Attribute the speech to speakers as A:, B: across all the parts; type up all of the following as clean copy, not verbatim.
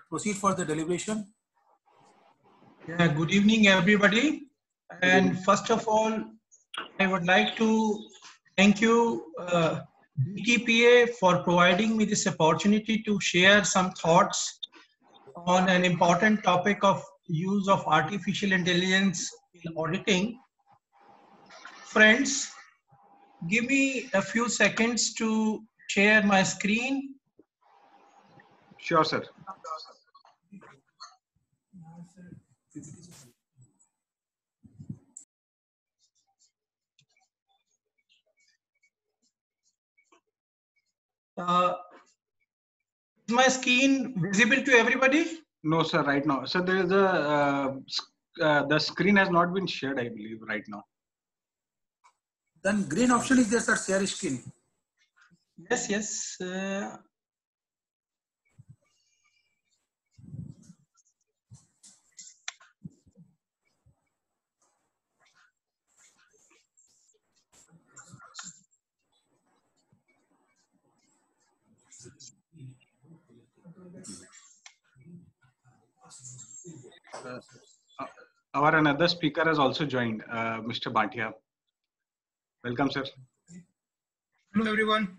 A: proceed for the deliberation.
B: Yeah, good evening, everybody. And first of all, I would like to thank you, DTPA, for providing me this opportunity to share some thoughts on an important topic of use of artificial intelligence in auditing. Friends, give me a few seconds to share my screen.
C: Sure, sir.
B: Is my screen visible to everybody?
C: No, sir, right now. So there is the screen has not been shared, I believe, right now.
A: Then green option is there, sir, share screen.
B: Yes, yes.
C: Our another speaker has also joined, Mr. Bhatia. Welcome, sir.
D: Hello, everyone.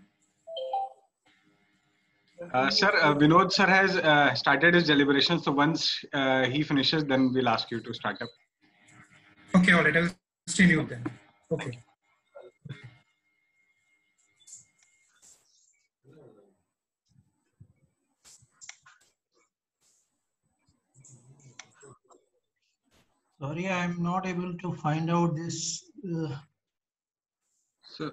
C: Sir, Vinod sir has started his deliberations. So once he finishes, then we'll ask you to start up.
D: Okay, all right. I will stay mute then. Okay.
B: Sorry, I'm not able to find out this.
C: So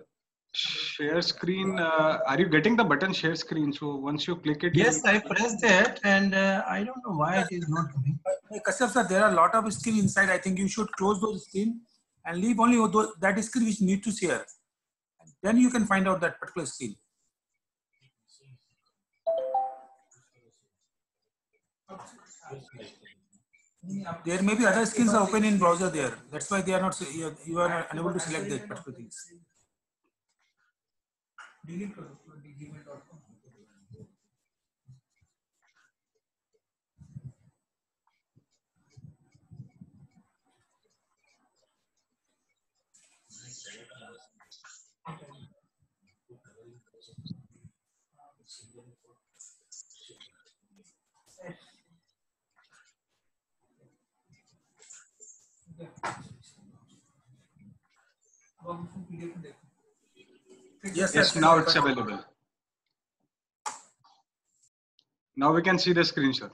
C: share screen, are you getting the button share screen? So once you click it,
B: Yes, I pressed that and I don't know why it is not coming.
A: Kashyap sir, there are a lot of screen inside. I think you should close those screen and leave only that screen which need to share. Then you can find out that particular screen. There may be other screens are open in browser there. That's why they are not. You are unable to select that particular things. Yes,
C: yes,
A: sir.
C: now it's available. Now we can see the screen, sir.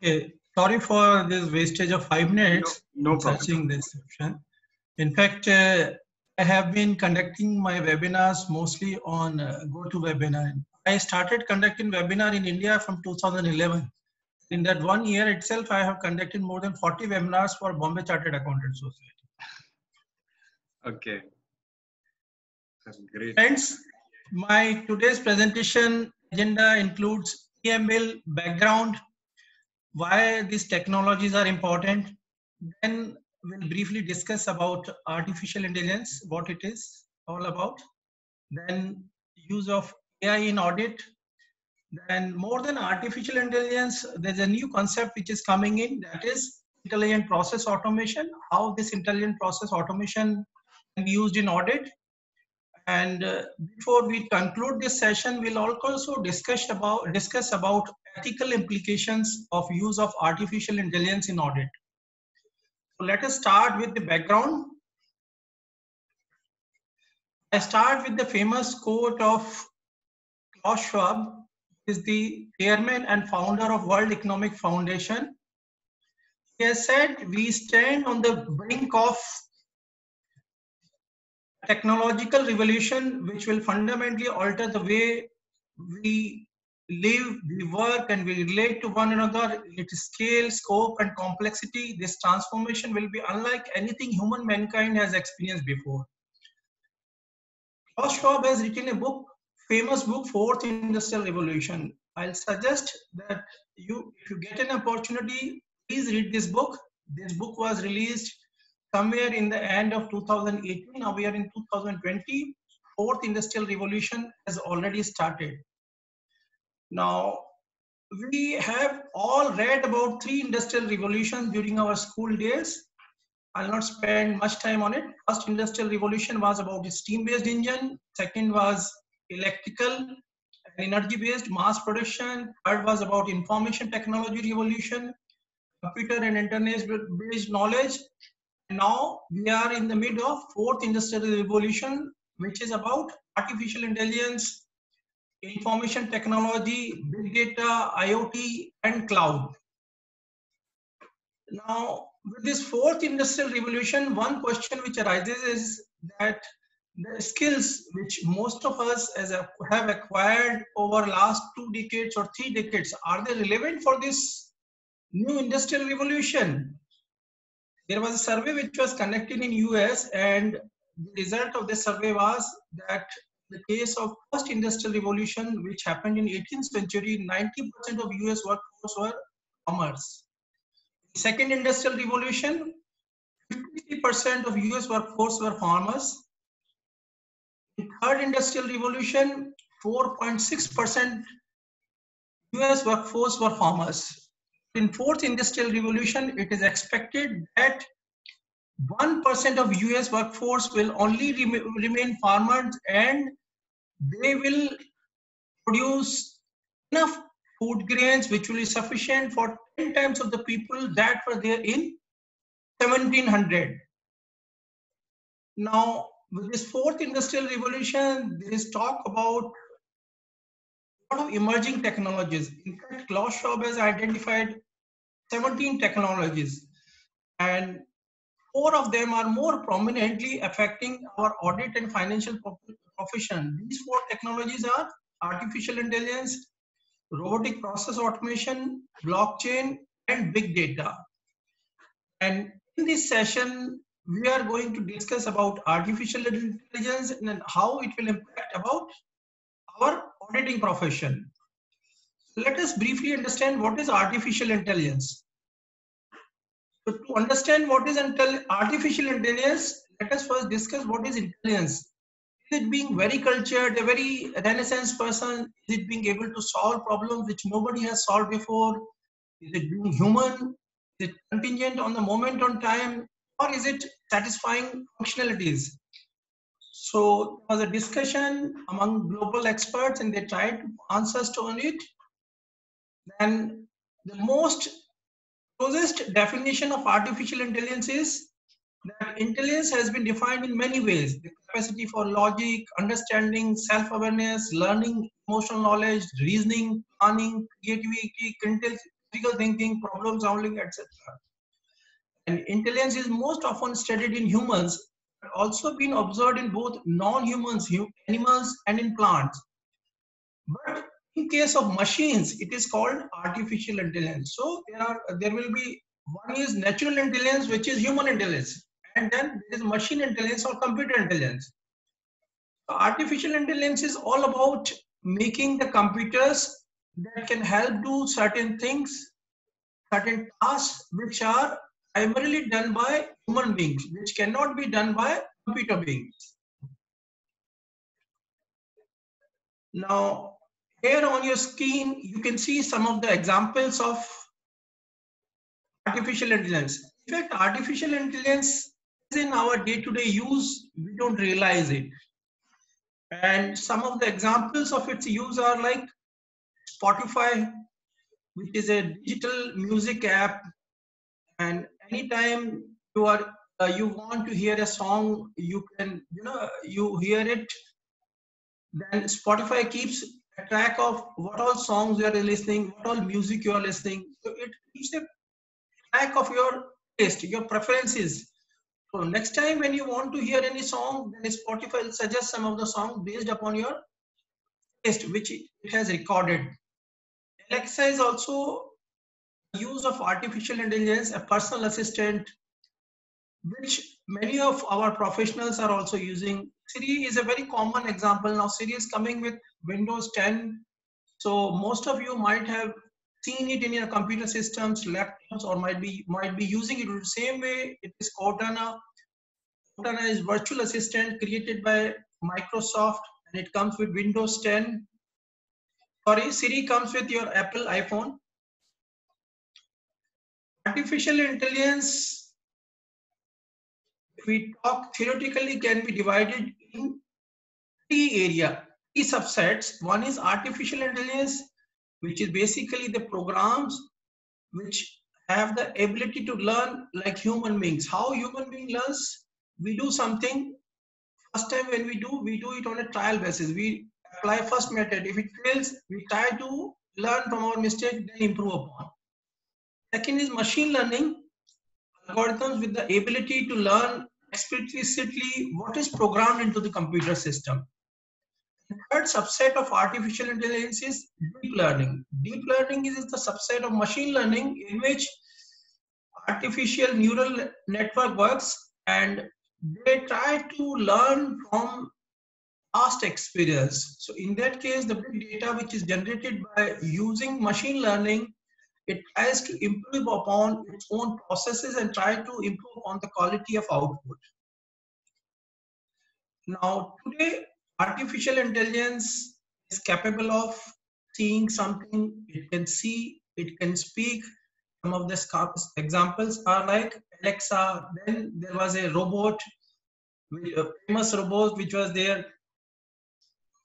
B: Okay, sorry for this wastage of 5 minutes
C: No problem.
B: searching this option. In fact, I have been conducting my webinars mostly on GoToWebinar. I started conducting webinar in India from 2011. In that 1 year itself, I have conducted more than 40 webinars for Bombay Chartered Accountants Society.
C: Okay. That's great.
B: Friends, my today's presentation agenda includes EML background, why these technologies are important. Then we'll briefly discuss about artificial intelligence, what it is all about. Then use of AI in audit. Then more than artificial intelligence, there's a new concept which is coming in, that is intelligent process automation, how this intelligent process automation can be used in audit. And before we conclude this session, we'll also discuss about ethical implications of use of artificial intelligence in audit. So let us start with the background. I start with the famous quote of Klaus Schwab, who is the chairman and founder of World Economic Foundation. He has said, we stand on the brink of technological revolution which will fundamentally alter the way we live, we work, and we relate to one another. Its scale, scope, and complexity, this transformation will be unlike anything human mankind has experienced before. Klaus Schwab has written a book, famous book, Fourth Industrial Revolution. I'll suggest that if you get an opportunity, please read this book. This book was released somewhere in the end of 2018. Now we are in 2020. Fourth Industrial Revolution has already started. Now, we have all read about 3 industrial revolutions during our school days. I'll not spend much time on it. First industrial revolution was about the steam-based engine. Second was electrical and energy-based mass production. Third was about information technology revolution, computer and internet-based knowledge. And now we are in the mid of 4th industrial revolution, which is about artificial intelligence, information technology, big data, IoT, and cloud. Now, with this 4th industrial revolution, one question which arises is that the skills which most of us have acquired over last 2 decades or 3 decades, are they relevant for this new industrial revolution? There was a survey which was conducted in US, and the result of the survey was that the case of first industrial revolution, which happened in 18th century, 90% of US workforce were farmers. Second industrial revolution, 50% of US workforce were farmers. In third industrial revolution, 4.6% US workforce were farmers. In fourth industrial revolution, it is expected that 1% of US workforce will only remain farmers, and they will produce enough food grains which will be sufficient for 10 times of the people that were there in 1700. Now, with this fourth industrial revolution, there is talk about a lot of emerging technologies. In fact, Klaus Schwab has identified 17 technologies, and 4 of them are more prominently affecting our audit and financial profession. These 4 technologies are artificial intelligence, robotic process automation, blockchain, and big data. And in this session, we are going to discuss about artificial intelligence and how it will impact about our auditing profession. So let us briefly understand what is artificial intelligence. So to understand what is artificial intelligence, let us first discuss what is intelligence. Is it being very cultured, a very renaissance person? Is it being able to solve problems which nobody has solved before? Is it being human? Is it contingent on the moment on time? Or is it satisfying functionalities? So there was a discussion among global experts, and they tried to answer on it. Then the most closest definition of artificial intelligence is that intelligence has been defined in many ways: the capacity for logic, understanding, self-awareness, learning, emotional knowledge, reasoning, planning, creativity, critical thinking, problem solving, etc. And intelligence is most often studied in humans, but also been observed in both non-humans, animals, and in plants. But in case of machines, it is called artificial intelligence. So there will be, one is natural intelligence, which is human intelligence, and then there is machine intelligence or computer intelligence. So artificial intelligence is all about making the computers that can help do certain things, certain tasks which are primarily done by human beings, which cannot be done by computer beings. Now, here on your screen, you can see some of the examples of artificial intelligence. In fact, artificial intelligence is in our day-to-day use, we don't realize it. And some of the examples of its use are like Spotify, which is a digital music app, and anytime you want to hear a song, you can, you hear it, then Spotify keeps a track of what all songs you are listening, what all music you are listening. So it keeps a track of your taste, your preferences. So next time when you want to hear any song, then Spotify will suggest some of the songs based upon your taste, which it has recorded. Alexa is also use of artificial intelligence, a personal assistant, which many of our professionals are also using. Siri is a very common example. Now Siri is coming with Windows 10. So most of you might have seen it in your computer systems, laptops, or might be using it the same way. It is Cortana. Cortana is virtual assistant created by Microsoft, and it comes with Windows 10. sorry, Siri comes with your Apple iPhone. Artificial intelligence, if we talk theoretically, can be divided in three subsets. One is artificial intelligence, which is basically the programs which have the ability to learn like human beings. How human being learns? We do something. First time when we do it on a trial basis. We apply first method. If it fails, we try to learn from our mistake, then improve upon. Second is machine learning, algorithms with the ability to learn explicitly what is programmed into the computer system. The third subset of artificial intelligence is deep learning. Deep learning is the subset of machine learning in which artificial neural network works, and they try to learn from past experience. So in that case, the big data which is generated by using machine learning, it tries to improve upon its own processes and try to improve on the quality of output. Now, today, artificial intelligence is capable of seeing something. It can see, it can speak. Some of the examples are like Alexa. Then there was a robot, a famous robot which was there.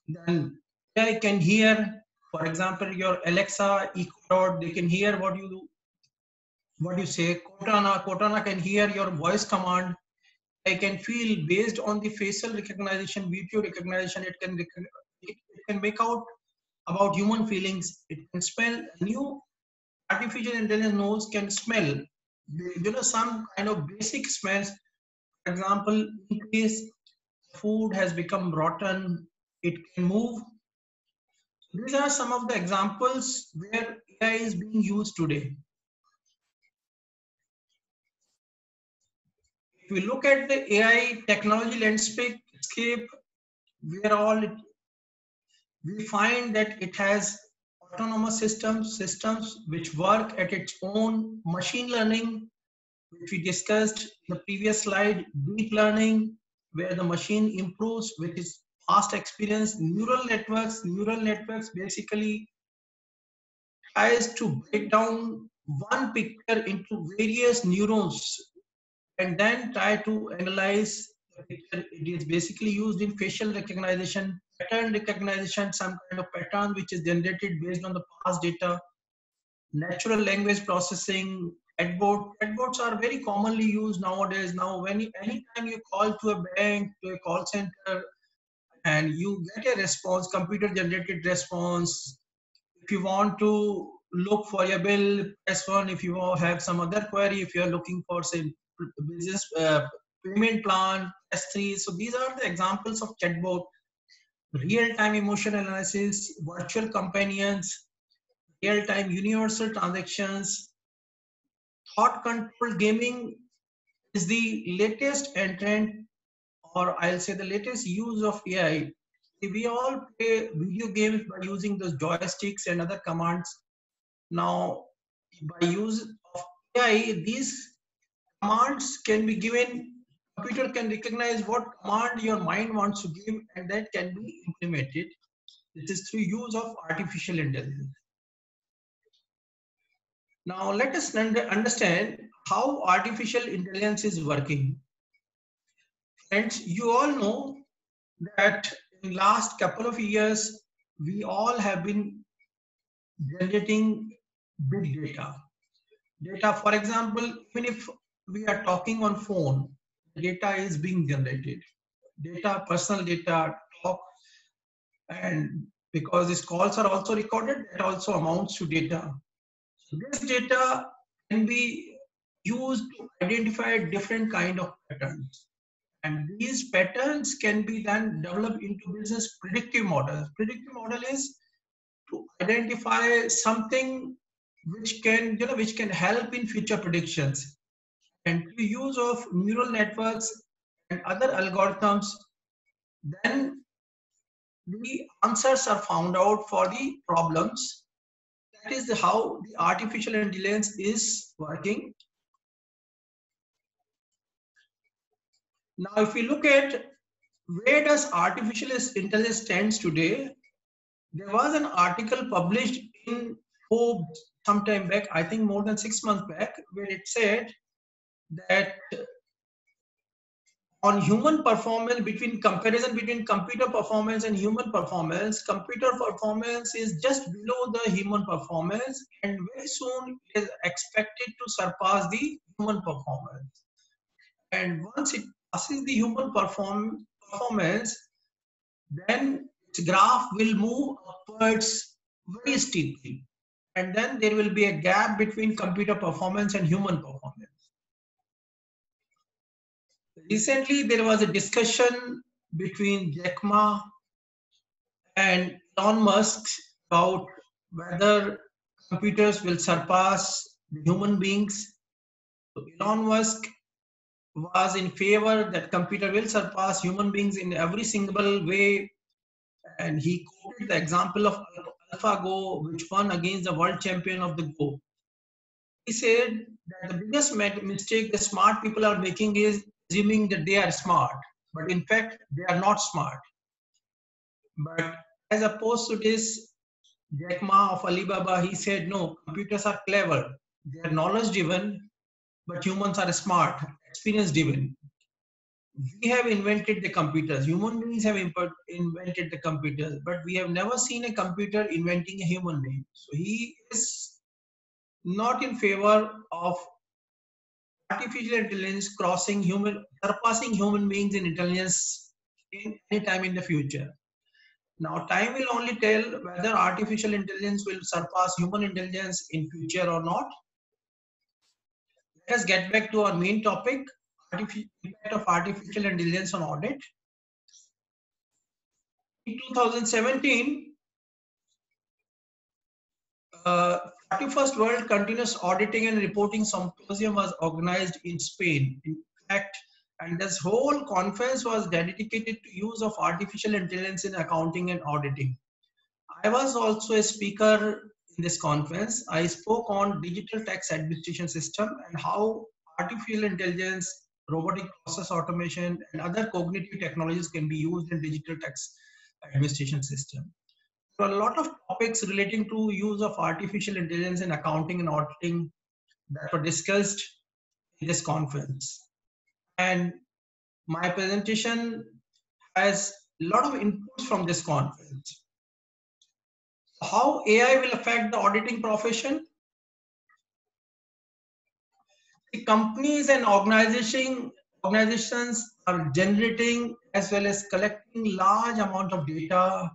B: Then AI can hear, for example, your Alexa, Echo, they can hear what you say. Cortana can hear your voice command. I can feel based on the facial recognition, video recognition. It can make out about human feelings. It can smell. New artificial intelligence knows can smell. Some kind of basic smells. For example, in case food has become rotten, it can move. These are some of the examples where AI is being used today. If we look at the AI technology landscape, we find that it has autonomous systems which work at its own, machine learning, which we discussed in the previous slide, deep learning, where the machine improves with its past experience, neural networks basically tries to break down one picture into various neurons and then try to analyze the picture. It is basically used in facial recognition, pattern recognition, some kind of pattern which is generated based on the past data, natural language processing, chatbot. Chatbots are very commonly used nowadays. Now, anytime you call to a bank, to a call center, and you get a response, computer generated response. If you want to look for your bill, press 1. If you have some other query, if you are looking for, say, business payment plan, press 3. So these are the examples of chatbot. Real-time emotion analysis, virtual companions, real-time universal transactions, thought-controlled gaming is the latest entrant, or I'll say the latest use of AI. We all play video games by using those joysticks and other commands. Now, by use of AI, these commands can be given. Computer can recognize what command your mind wants to give, and that can be implemented. This is through use of artificial intelligence. Now, let us understand how artificial intelligence is working. Friends, you all know that in last couple of years, we all have been generating big data. Data, for example, even if we are talking on phone, data is being generated. Data, personal data, talk, and because these calls are also recorded, that also amounts to data. So this data can be used to identify different kind of patterns. And these patterns can be then developed into business predictive models. Predictive model is to identify something which can help in future predictions. And through use of neural networks and other algorithms, then the answers are found out for the problems. That is how the artificial intelligence is working. Now, if we look at where does artificial intelligence stands today, There was an article published in Forbes some time back, I think more than 6 months back, where it said that on human performance, between comparison between computer performance and human performance, computer performance is just below the human performance, and very soon it is expected to surpass the human performance. And once it passes the human performance, then its graph will move upwards very steeply. And then there will be a gap between computer performance and human performance. Recently, there was a discussion between Jack Ma and Elon Musk about whether computers will surpass human beings. So Elon Musk was in favor that computer will surpass human beings in every single way, and he quoted the example of AlphaGo, which won against the world champion of the Go. He said that the biggest mistake the smart people are making is assuming that they are smart, but in fact they are not smart. But as opposed to this, Jack Ma of Alibaba, he said no, computers are clever, they are knowledge driven, but humans are smart, experience driven. We have invented the computers, human beings have invented the computers, but we have never seen a computer inventing a human being. So he is not in favor of artificial intelligence surpassing human beings in intelligence in any time in the future. Now, time will only tell whether artificial intelligence will surpass human intelligence in future or not. Let us get back to our main topic, impact of artificial intelligence on audit. In 2017, 41st World Continuous Auditing and Reporting Symposium was organized in Spain. In fact, and this whole conference was dedicated to use of artificial intelligence in accounting and auditing. I was also a speaker in this conference. I spoke on digital tax administration system and how artificial intelligence, robotic process automation, and other cognitive technologies can be used in digital tax administration system. So a lot of topics relating to use of artificial intelligence in accounting and auditing that were discussed in this conference. And my presentation has a lot of inputs from this conference. How AI will affect the auditing profession? The companies and organizations are generating as well as collecting large amount of data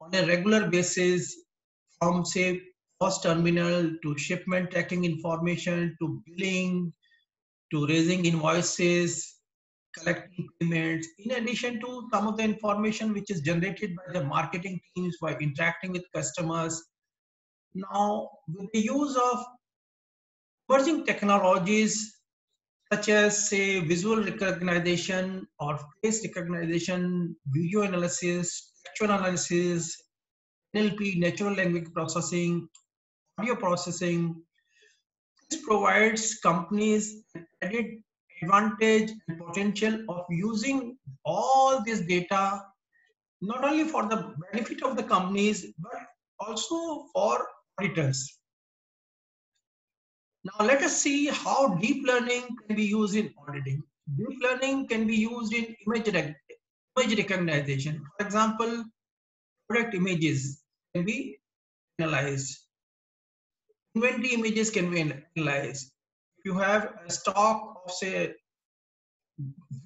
B: on a regular basis, from say POS terminal to shipment tracking information to billing to raising invoices, collecting payments, in addition to some of the information which is generated by the marketing teams by interacting with customers. Now, with the use of emerging technologies such as say visual recognition or face recognition, video analysis, textual analysis, NLP, natural language processing, audio processing, this provides companies an added advantage and potential of using all this data not only for the benefit of the companies but also for auditors. Now let us see how deep learning can be used in auditing. Deep learning can be used in image recognition. For example, product images can be analyzed. Inventory images can be analyzed. If you have a stock of say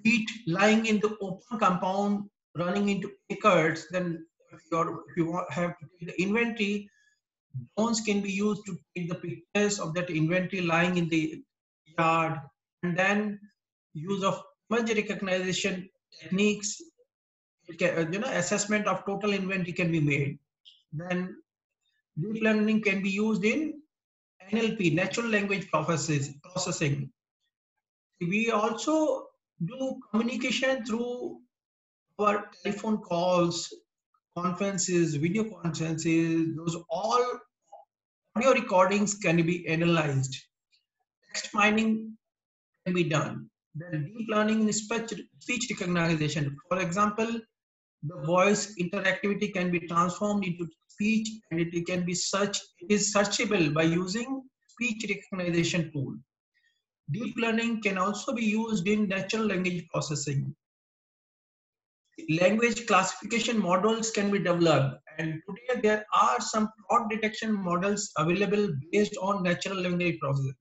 B: wheat lying in the open compound running into acres, then if you have the inventory, drones can be used to take the pictures of that inventory lying in the yard, and then use of image recognition techniques, assessment of total inventory can be made. Then deep learning can be used in NLP, natural language processing. We also do communication through our telephone calls, conferences, video conferences. Those all audio recordings can be analyzed. Text mining can be done. Then deep learning in speech recognition. For example, the voice interactivity can be transformed into speech and it can be searchable by using speech recognition tool. Deep learning can also be used in natural language processing. Language classification models can be developed, and today there are some fraud detection models available based on natural language processing.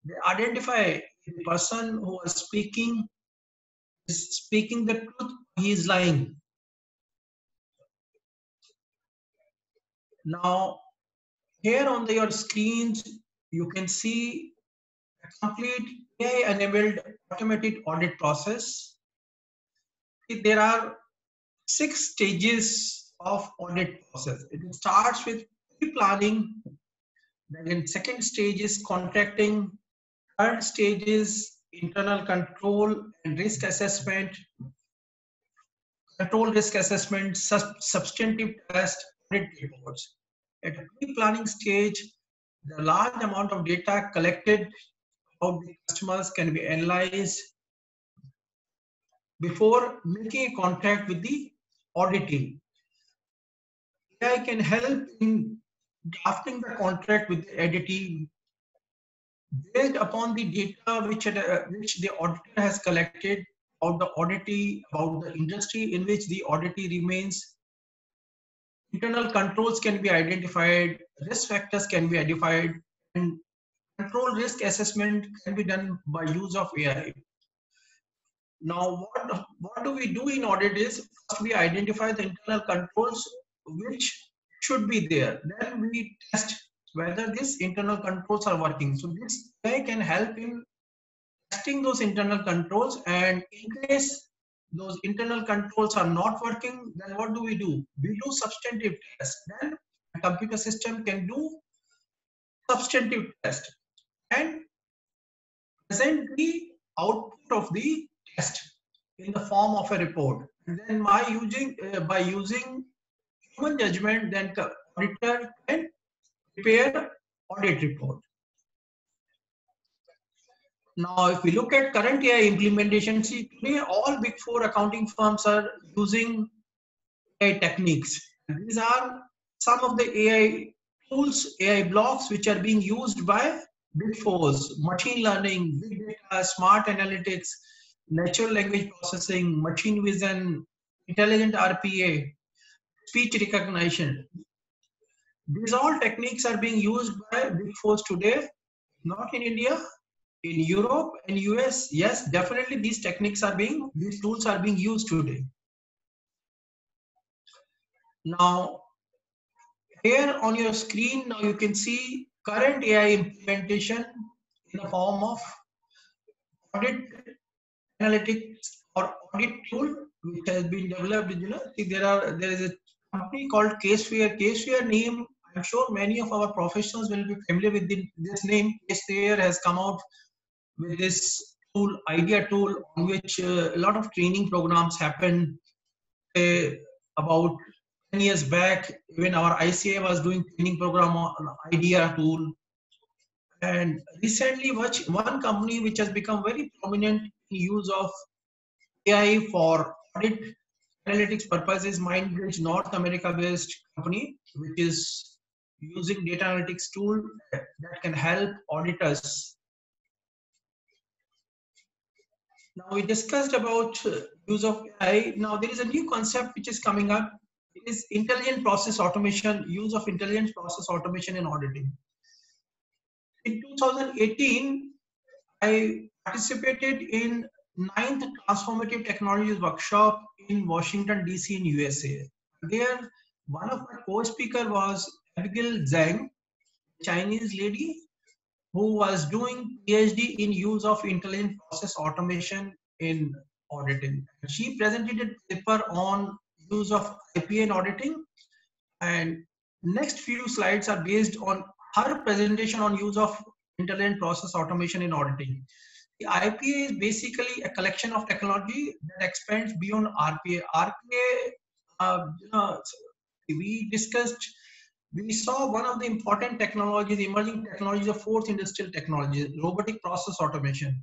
B: They identify the person who is speaking the truth, he is lying. Now, here on your screens, you can see a complete AI-enabled automated audit process. There are 6 stages of audit process. It starts with pre-planning, then second stage is contracting, third stage is internal control and risk assessment, control risk assessment, substantive test, audit reports. At the pre-planning stage, the large amount of data collected about the customers can be analyzed before making a contract with the auditing. AI can help in drafting the contract with the auditing based upon the data which the auditor has collected about the auditee, about the industry in which the auditee remains. Internal controls can be identified, risk factors can be identified, and control risk assessment can be done by use of AI. Now, what do we do in audit is first we identify the internal controls which should be there. Then we test whether these internal controls are working. So this AI can help in testing those internal controls, and in case those internal controls are not working, then what do? We do substantive test. Then a computer system can do substantive test and present the output of the test in the form of a report. And then by using human judgment, then the auditor can prepare audit report. Now, if we look at current AI implementation, see today all big 4 accounting firms are using AI techniques. And these are some of the AI tools, AI blocks which are being used by big 4s: machine learning, big data, smart analytics, natural language processing, machine vision, intelligent RPA, speech recognition. These all techniques are being used by big 4s today, not in India. In Europe and US, yes, definitely these tools are being used today. Now, here on your screen, now you can see current AI implementation in the form of audit analytics or audit tool, which has been developed. There is a company called Caseware. Caseware name, I'm sure many of our professionals will be familiar with this name. Caseware has come out with this tool, idea tool, on which a lot of training programs happen. About 10 years back, even our ICA was doing training program on idea tool. And recently, one company which has become very prominent in use of AI for audit analytics purposes, Mindbridge, North America-based company, which is using data analytics tool that can help auditors. Now we discussed about use of AI. Now there is a new concept which is coming up. It is intelligent process automation, use of intelligent process automation in auditing. In 2018, I participated in 9th Transformative Technologies Workshop in Washington, DC in USA. There, one of my co-speakers was Abigail Zhang, Chinese lady who was doing PhD in use of intelligent process automation in auditing. She presented a paper on use of IPA in auditing, and next few slides are based on her presentation on use of intelligent process automation in auditing. The IPA is basically a collection of technology that expands beyond RPA. RPA, we saw one of the important technologies, emerging technologies of 4th industrial technology, robotic process automation.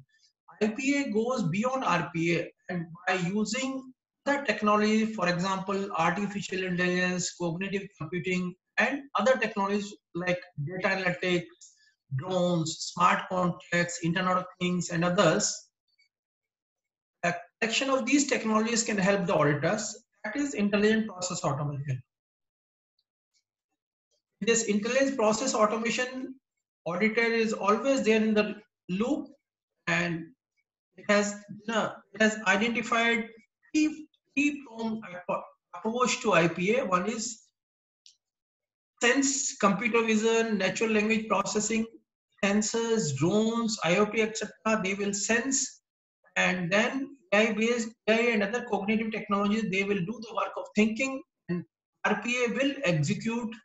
B: IPA goes beyond RPA, and by using other technology, for example, artificial intelligence, cognitive computing, and other technologies like data analytics, drones, smart contracts, Internet of Things, and others. A collection of these technologies can help the auditors. That is intelligent process automation. This intelligent process automation, auditor is always there in the loop, and it has identified three-pronged approach to IPA. One is sense, computer vision, natural language processing, sensors, drones, IoT, etc. They will sense, and then AI-based AI and other cognitive technologies, they will do the work of thinking, and RPA will execute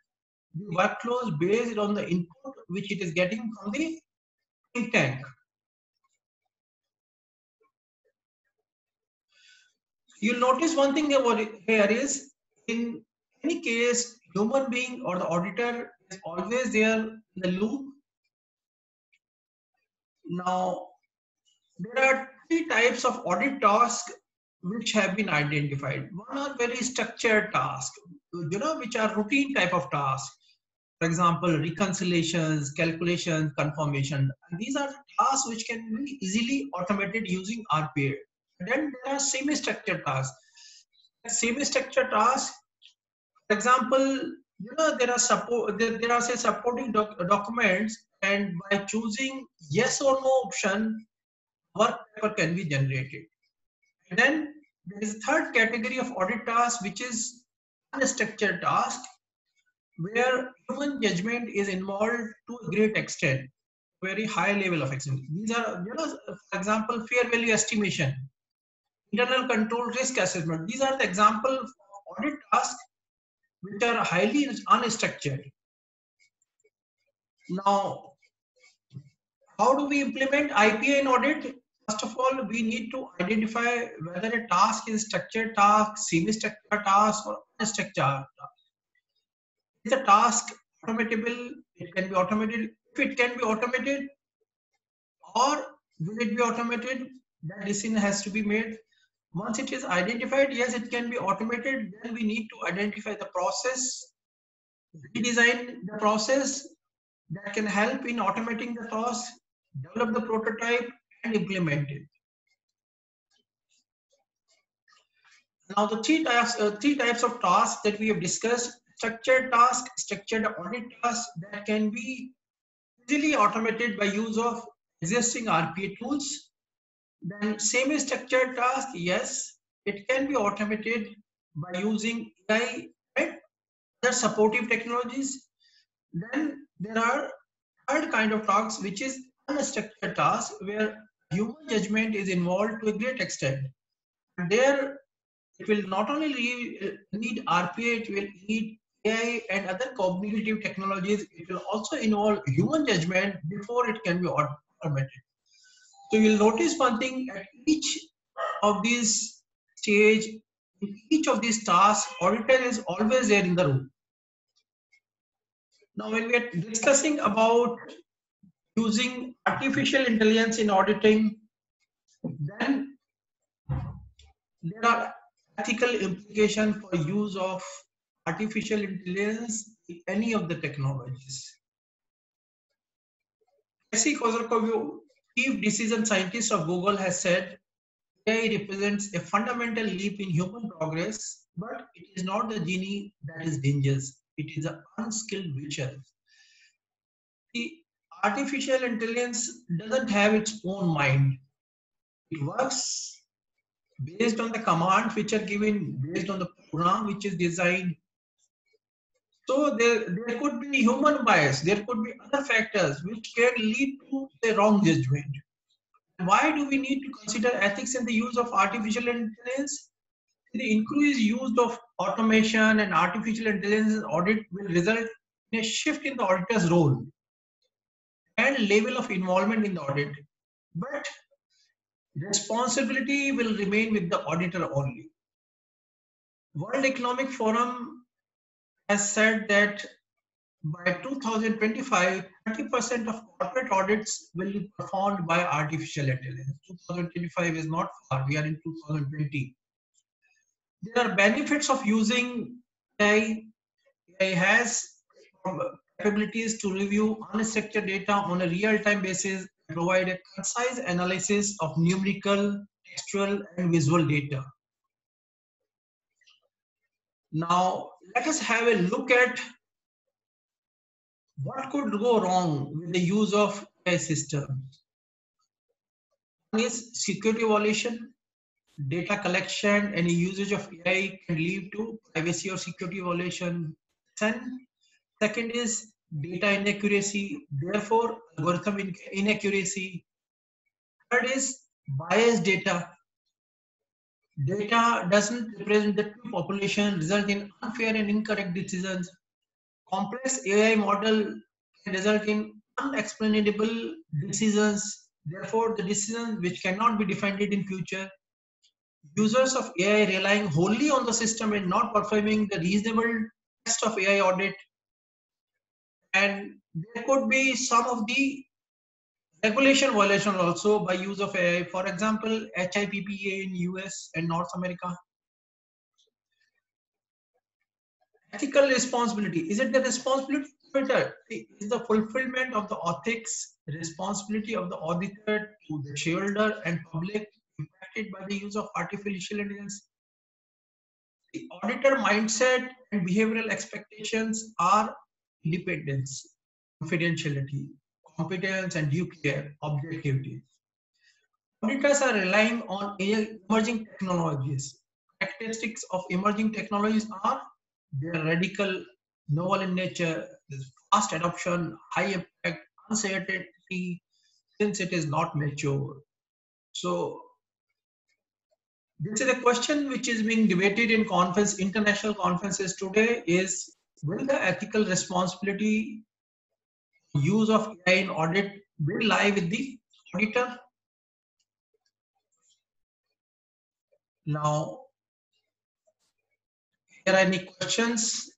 B: the workflows based on the input which it is getting from the think tank. You'll notice one thing about here is, in any case, human being or the auditor is always there in the loop. Now, there are three types of audit tasks which have been identified. One are very structured tasks, which are routine type of tasks. For example, reconciliations, calculations, confirmation. And these are tasks which can be easily automated using RPA. And then there are semi-structured tasks. Semi-structured tasks, for example, there are say supporting documents, and by choosing yes or no option, work paper can be generated. And then there is a third category of audit task, which is unstructured task, where human judgment is involved to a great extent, very high level of extent. These are, for example, fair value estimation, internal control risk assessment. These are the examples of audit tasks which are highly unstructured. Now, how do we implement IPA in audit? First of all, we need to identify whether a task is structured task, semi-structured task, or unstructured task. Is the task automatable? It can be automated. If it can be automated, or will it be automated? That decision has to be made. Once it is identified, yes, it can be automated. Then we need to identify the process, redesign the process that can help in automating the task, develop the prototype, and implement it. Now, the three types of tasks that we have discussed: structured task, structured audit task that can be easily automated by use of existing RPA tools. Then semi-structured task, yes, it can be automated by using AI and other supportive technologies. Then there are third kind of tasks, which is unstructured task, where human judgment is involved to a great extent. And there it will not only need RPA, it will need AI and other cognitive technologies. It will also involve human judgment before it can be automated. So you'll notice one thing: at each of these stage, in each of these tasks, auditor is always there in the room. Now, when we are discussing about using artificial intelligence in auditing, then there are ethical implications for use of artificial intelligence in any of the technologies. Casey Kozyrkov, chief decision scientist of Google, has said AI represents a fundamental leap in human progress, but it is not the genie that is dangerous. It is an unskilled witcher. The artificial intelligence doesn't have its own mind. It works based on the commands which are given, based on the program which is designed. So there could be human bias, there could be other factors which can lead to the wrong judgment. Why do we need to consider ethics in the use of artificial intelligence? The increased use of automation and artificial intelligence audit will result in a shift in the auditor's role and level of involvement in the audit. But responsibility will remain with the auditor only. World Economic Forum has said that by 2025, 30% of corporate audits will be performed by artificial intelligence. 2025 is not far, we are in 2020. There are benefits of using AI. AI has capabilities to review unstructured data on a real-time basis and provide a concise analysis of numerical, textual, and visual data. Now, let us have a look at what could go wrong with the use of AI systems. One is security violation. Data collection and usage of AI can lead to privacy or security violation. Second is data inaccuracy, therefore algorithm inaccuracy. Third is biased data. Data doesn't represent the true population, result in unfair and incorrect decisions. Complex AI model can result in unexplainable decisions, therefore the decisions which cannot be defended in future. Users of AI relying wholly on the system and not performing the reasonable test of AI audit. And there could be some of the regulation violation also by use of AI. For example, HIPAA in US and North America. Ethical responsibility. Is it the responsibility of the auditor? Is the fulfillment of the ethics responsibility of the auditor to the shareholder and public impacted by the use of artificial intelligence? The auditor mindset and behavioral expectations are independence, confidentiality, competence, and due care, objectivity. Auditors are relying on emerging technologies. Characteristics of emerging technologies are they are radical, novel in nature, fast adoption, high impact, uncertainty, since it is not mature. So this is a question which is being debated in international conferences today is, will the ethical responsibility use of AI in audit will lie with the auditor? Now, if there are any questions,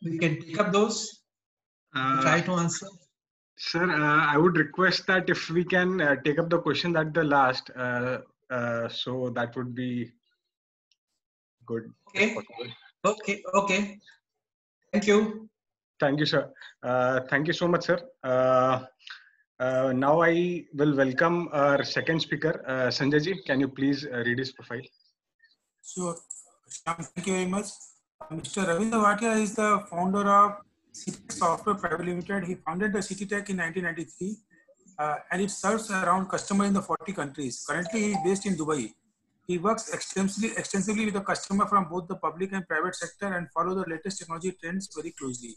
B: we can take up those. Try to answer.
C: Sir, I would request that if we can take up the question at the last, so that would be good.
B: Okay. Okay. Thank you.
C: Thank you, sir. Thank you so much, sir. Now I will welcome our second speaker, Sanjay ji. Can you please read his profile?
A: Sure. Thank you very much. Mr. Ravindra Bhatia is the founder of CityTech Software Private Limited. He founded the CityTech in 1993 and it serves around customers in the 40 countries. Currently, he is based in Dubai. He works extensively with the customer from both the public and private sector and follow the latest technology trends very closely.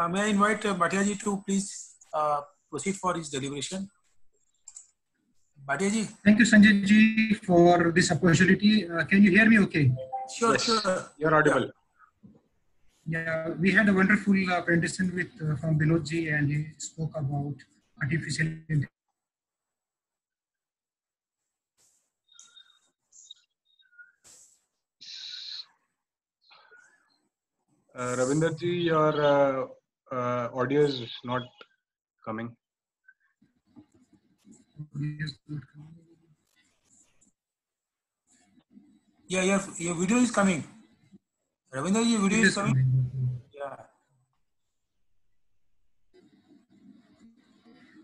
A: May I invite Bhatia ji to please proceed for his deliberation. Bhatia ji.
D: Thank you, Sanjay ji, for this opportunity. Can you hear me okay?
A: Sure,
C: yes,
A: sure.
C: You're audible.
D: Yeah, we had a wonderful presentation with from Binod ji, and he spoke about artificial intelligence.
C: Ravinder ji, your audio is not coming.
A: Yeah, your video is coming. Ravinder, your video is coming. Yeah.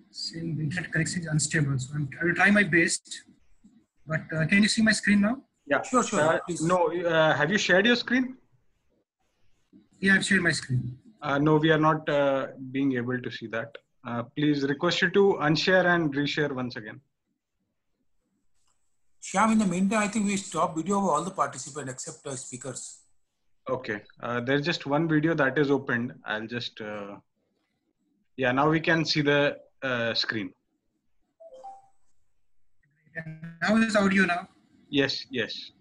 D: Saying the internet connection is unstable, so I will try my best. But can you see my screen now?
C: Yeah,
A: sure.
C: No, have you shared your screen?
D: Yeah, I've shared my screen.
C: No, we are not being able to see that. Please request you to unshare and reshare once again.
A: Shyam, in the meantime, I think we stop video of all the participants except the speakers.
C: Okay, there's just one video that is opened. I'll just, yeah, now we can see the screen.
D: How is audio now?
C: Yes, yes.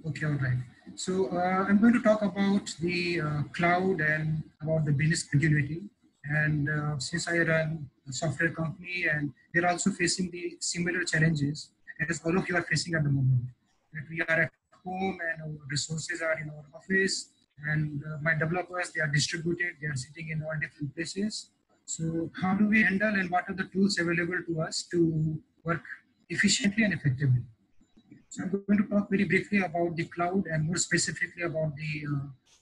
D: Okay, all right. So I'm going to talk about the cloud and about the business continuity. And since I run a software company, and we're also facing the similar challenges as all of you are facing at the moment. That we are at home and our resources are in our office, and my developers, they are distributed, they are sitting in all different places. So how do we handle and what are the tools available to us to work efficiently and effectively? So I'm going to talk very briefly about the cloud and more specifically about the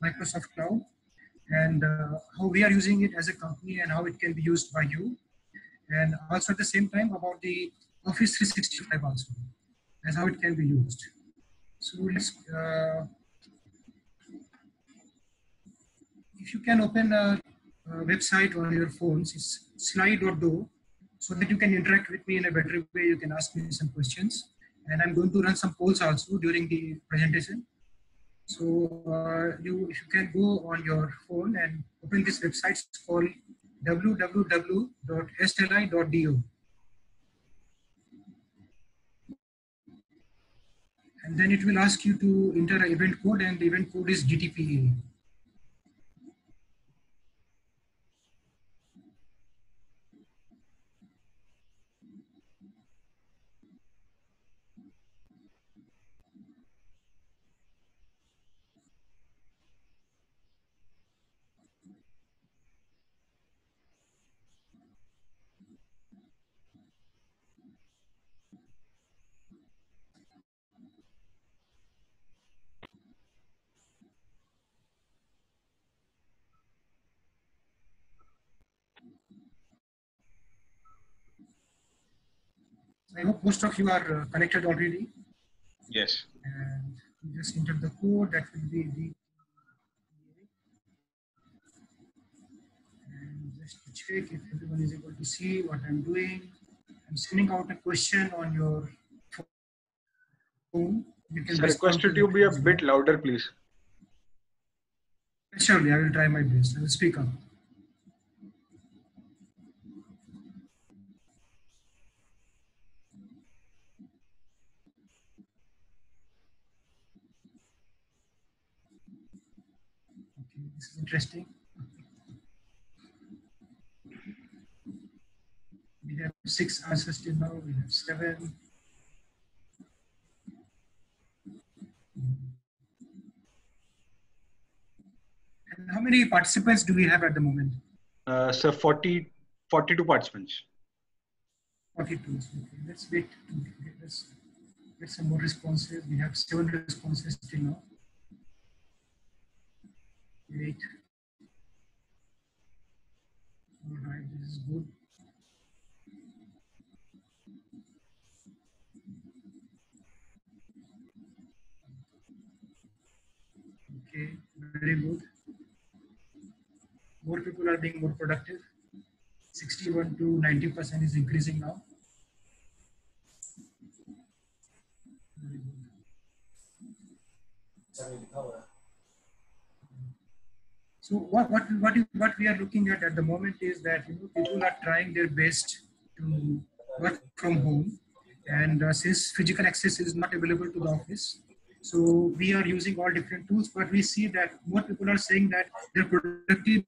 D: Microsoft Cloud and how we are using it as a company and how it can be used by you. And also at the same time about the Office 365 also, as how it can be used. So let's, if you can open a website on your phones, it's slide.do, so that you can interact with me in a better way. You can ask me some questions. And I'm going to run some polls also during the presentation. So if you can go on your phone and open this website, it's called www.sli.do. And then it will ask you to enter an event code, and the event code is GTPA. I hope most of you are connected already.
C: Yes.
D: And you just enter the code. That will be the. And just to check if everyone is able to see what I'm doing. I'm sending out a question on your phone. You can
C: Sir, request you to be a bit louder, please.
D: Surely, I will try my best. I will speak up. Okay, this is interesting. We have 6 answers till now. We have 7. And how many participants do we have at the moment?
C: Sir, 42 participants.
D: 42. Okay, let's wait. Let's get some more responses. We have 7 responses till now. Wait. All right, this is good. Okay, very good. More people are being more productive. 61 to 90% is increasing now. Very good. So what we are looking at the moment is that people are trying their best to work from home, and since physical access is not available to the office, so we are using all different tools. But we see that more people are saying that their productivity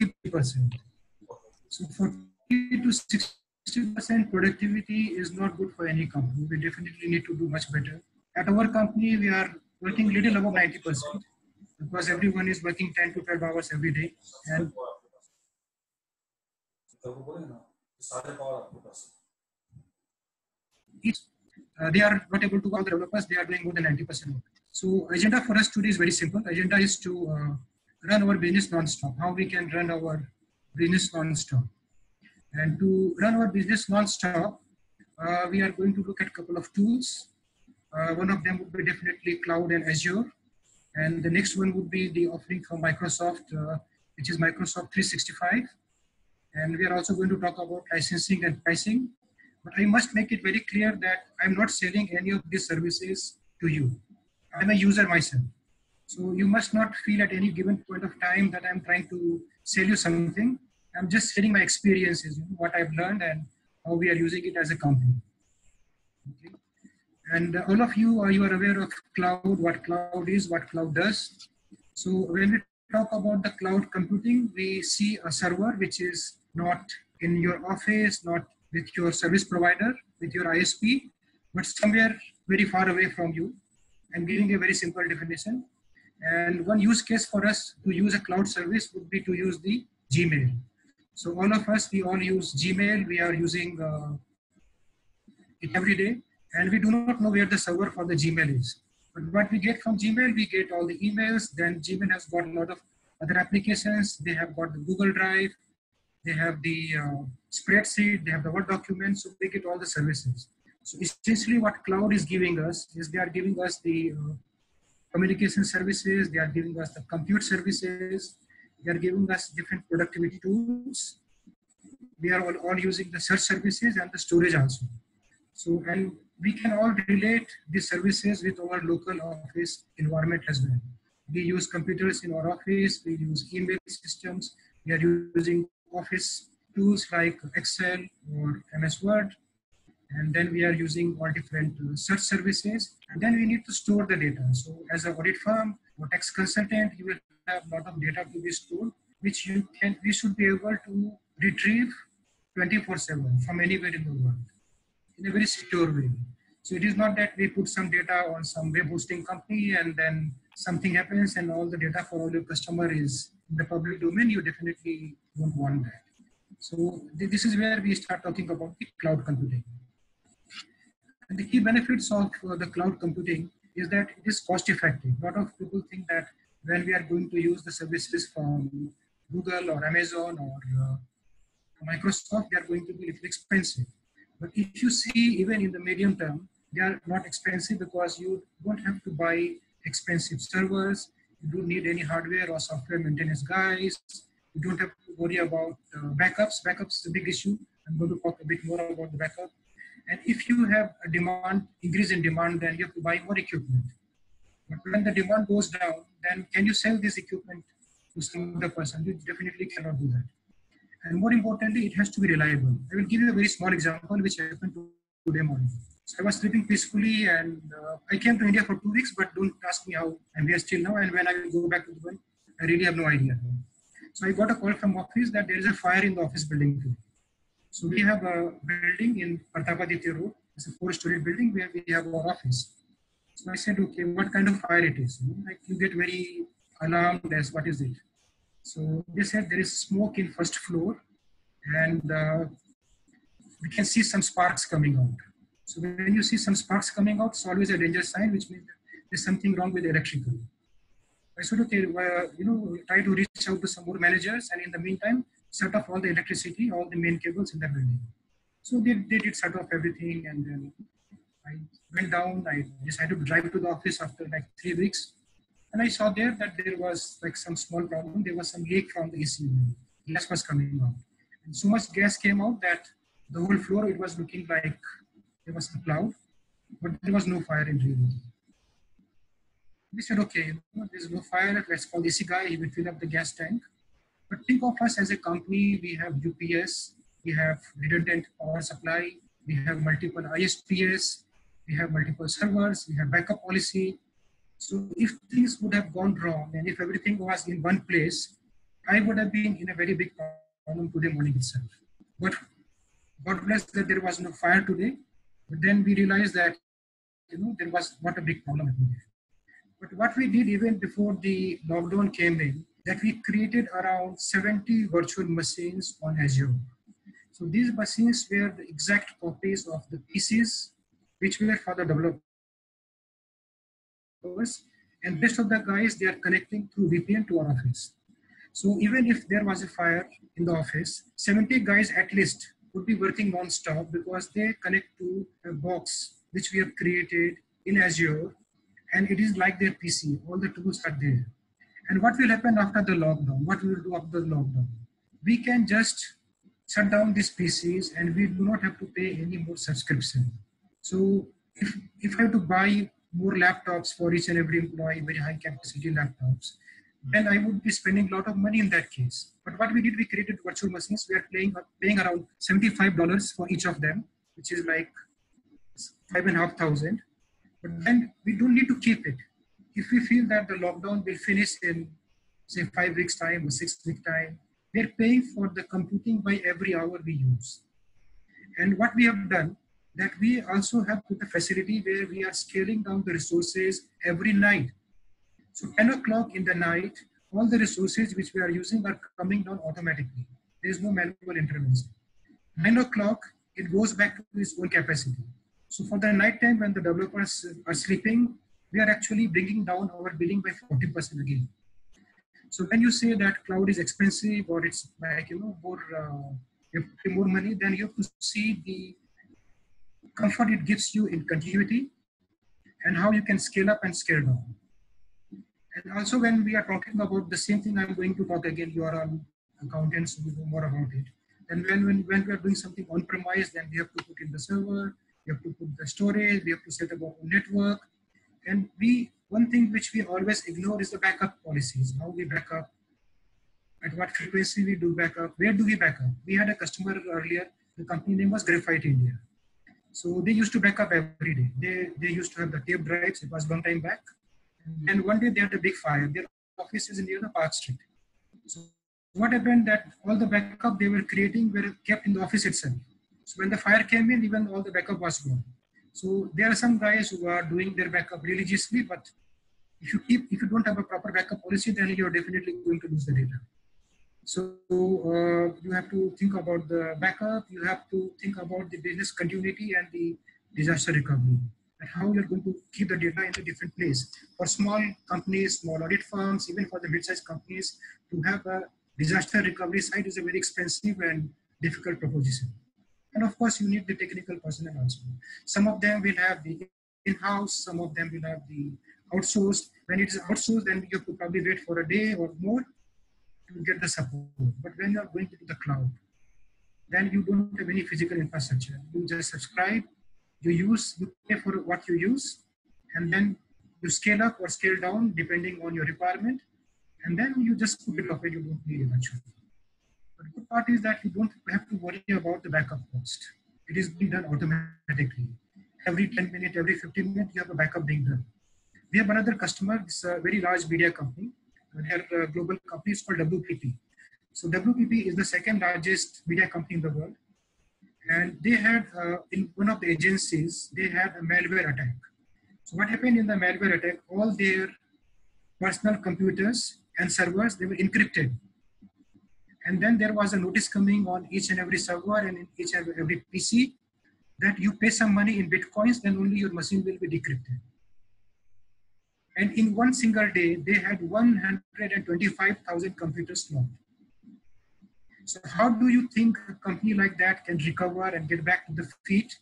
D: 50%. So 40 to 60% productivity is not good for any company. We definitely need to do much better. At our company, we are working little above 90%. Because everyone is working 10 to 12 hours every day. And they are not able to call the developers, they are doing more than 90%. So agenda for us today is very simple. Agenda is to run our business non-stop. How we can run our business non-stop. And to run our business non-stop, we are going to look at a couple of tools. One of them would be definitely Cloud and Azure. And the next one would be the offering from Microsoft, which is Microsoft 365. And we are also going to talk about licensing and pricing. But I must make it very clear that I'm not selling any of these services to you. I'm a user myself. So you must not feel at any given point of time that I'm trying to sell you something. I'm just sharing my experiences, what I've learned and how we are using it as a company. Okay. And all of you are aware of cloud, what cloud is, what cloud does. So when we talk about the cloud computing, we see a server which is not in your office, not with your service provider, with your ISP, but somewhere very far away from you. I'm giving a very simple definition. And one use case for us to use a cloud service would be to use the Gmail. So all of us, we all use Gmail. We are using it every day. and we do not know where the server for the Gmail is. But what we get from Gmail, we get all the emails. Then Gmail has got a lot of other applications. They have got the Google Drive, they have the spreadsheet, they have the Word documents, so they get all the services. So essentially what cloud is giving us is they are giving us the communication services, they are giving us the compute services, they are giving us different productivity tools. We are all using the search services and the storage also. So, and we can all relate these services with our local office environment as well. We use computers in our office, we use email systems, we are using office tools like Excel or MS Word, and then we are using all different search services, and then we need to store the data. So as an audit firm or tax consultant, you will have a lot of data to be stored, which we should be able to retrieve 24/7 from anywhere in the world in a very secure way. So it is not that we put some data on some web hosting company and then something happens and all the data for all your customer is in the public domain. You definitely don't want that. So this is where we start talking about the cloud computing. And the key benefits of the cloud computing is that it is cost effective. A lot of people think that when we are going to use the services from Google or Amazon or Microsoft, they are going to be a little expensive. But if you see, even in the medium term, they are not expensive because you don't have to buy expensive servers. You don't need any hardware or software maintenance guys. You don't have to worry about backups. Backups is a big issue. I'm going to talk a bit more about the backup. And if you have a demand, increase in demand, then you have to buy more equipment. But when the demand goes down, then can you sell this equipment to some other person? You definitely cannot do that. And more importantly, it has to be reliable. I will give you a very small example which happened today morning. So I was sleeping peacefully and I came to India for 2 weeks, but don't ask me how I'm here still now. And when I will go back to Dubai, I really have no idea. So I got a call from office that there is a fire in the office building today. So we have a building in Prathapaditya Road. It's a 4-story building where we have our office. So I said, okay, what kind of fire it is? Like you get very alarmed as what is it? So they said there is smoke in first floor and we can see some sparks coming out. So when you see some sparks coming out, it's always a danger sign, which means there's something wrong with the electrical. I said, okay, try to reach out to some more managers and in the meantime, shut off all the electricity, all the main cables in the building. So they did shut off everything and then I went down, I decided to drive to the office after like 3 weeks. And I saw there that there was like some small problem. There was some leak from the AC unit. Gas was coming out. And so much gas came out that the whole floor, it was looking like there was a cloud, but there was no fire in reality. We said, okay, there's no fire. Let's call the AC guy. He will fill up the gas tank. But think of us as a company. We have UPS. We have redundant power supply. We have multiple ISPs. We have multiple servers. We have backup policy. So if things would have gone wrong and if everything was in one place, I would have been in a very big problem today morning itself. But God bless that there was no fire today. But then we realized that, there was not a big problem today. But what we did even before the lockdown came in, that we created around 70 virtual machines on Azure. So these machines were the exact copies of the PCs, which were for the developers. And rest of the guys, they are connecting through VPN to our office. So even if there was a fire in the office, 70 guys at least would be working non-stop because they connect to a box which we have created in Azure, and it is like their PC. All the tools are there. And what will happen after the lockdown? What we will do after the lockdown? We can just shut down these PCs and we do not have to pay any more subscription. So if I have to buy more laptops for each and every employee, very high capacity laptops, then I would be spending a lot of money in that case. But what we did, we created virtual machines. We are paying around $75 for each of them, which is like $5,500. But then we don't need to keep it. If we feel that the lockdown will finish in, say, 5 weeks time or 6 weeks time, we are paying for the computing by every hour we use. And what we have done, that we also have put a facility where we are scaling down the resources every night. So 10 o'clock in the night, all the resources which we are using are coming down automatically. There is no manual intervention. 9 o'clock, it goes back to its own capacity. So for the night time when the developers are sleeping, we are actually bringing down our billing by 40% again. So when you say that cloud is expensive or it's like, more, you have to pay more money, then you have to see the comfort it gives you in continuity and how you can scale up and scale down. And also when we are talking about the same thing, I'm going to talk again, you are all accountants, who know more about it. And when we are doing something on-premise, then we have to put in the server, we have to put the storage, we have to set up our own network. And one thing which we always ignore is the backup policies, how we back up, at what frequency we do backup, where do we back up. We had a customer earlier, the company name was Graphite India. So they used to back up every day. They used to have the tape drives, it was long time back. And one day they had a big fire. Their office is near the Park Street. So what happened that all the backup they were creating were kept in the office itself. So when the fire came in, even all the backup was gone. So there are some guys who are doing their backup religiously, but if you don't have a proper backup policy, then you're definitely going to lose the data. So you have to think about the backup, you have to think about the business continuity and the disaster recovery, and how you're going to keep the data in a different place. For small companies, small audit firms, even for the mid-sized companies, to have a disaster recovery site is a very expensive and difficult proposition. And of course, you need the technical personnel also. Some of them will have the in-house, some of them will have the outsourced. When it is outsourced, then you have to probably wait for a day or more to get the support. But when you are going to the cloud, then you don't have any physical infrastructure. You just subscribe, you pay for what you use, and then you scale up or scale down depending on your requirement, and then you just put it up where you don't need it actually. But the good part is that you don't have to worry about the backup cost. It is being done automatically. Every 10 minutes, every 15 minutes, you have a backup being done. We have another customer, it's a very large media company. Their global company is called WPP. So WPP is the second largest media company in the world. And they had, in one of the agencies, they had a malware attack. So what happened in the malware attack, all their personal computers and servers, they were encrypted. And then there was a notice coming on each and every server and in each and every PC that you pay some money in Bitcoins, then only your machine will be decrypted. And in one single day, they had 125,000 computers locked. So how do you think a company like that can recover and get back to the feet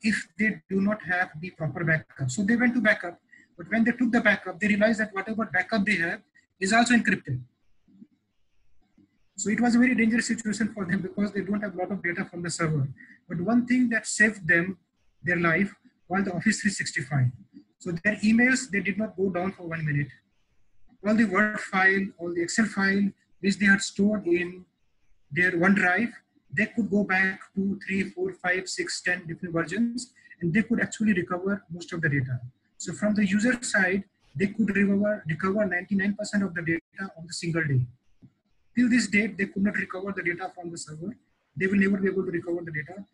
D: if they do not have the proper backup? So they went to backup, but when they took the backup, they realized that whatever backup they have is also encrypted. So it was a very dangerous situation for them because they don't have a lot of data from the server. But one thing that saved them, their life, was the Office 365. So their emails, they did not go down for 1 minute. All the Word file, all the Excel file, which they had stored in their OneDrive, they could go back 2, 3, 4, 5, 6, 10 different versions, and they could actually recover most of the data. So from the user side, they could recover 99% of the data on the single day. Till this date, they could not recover the data from the server. They will never be able to recover the data.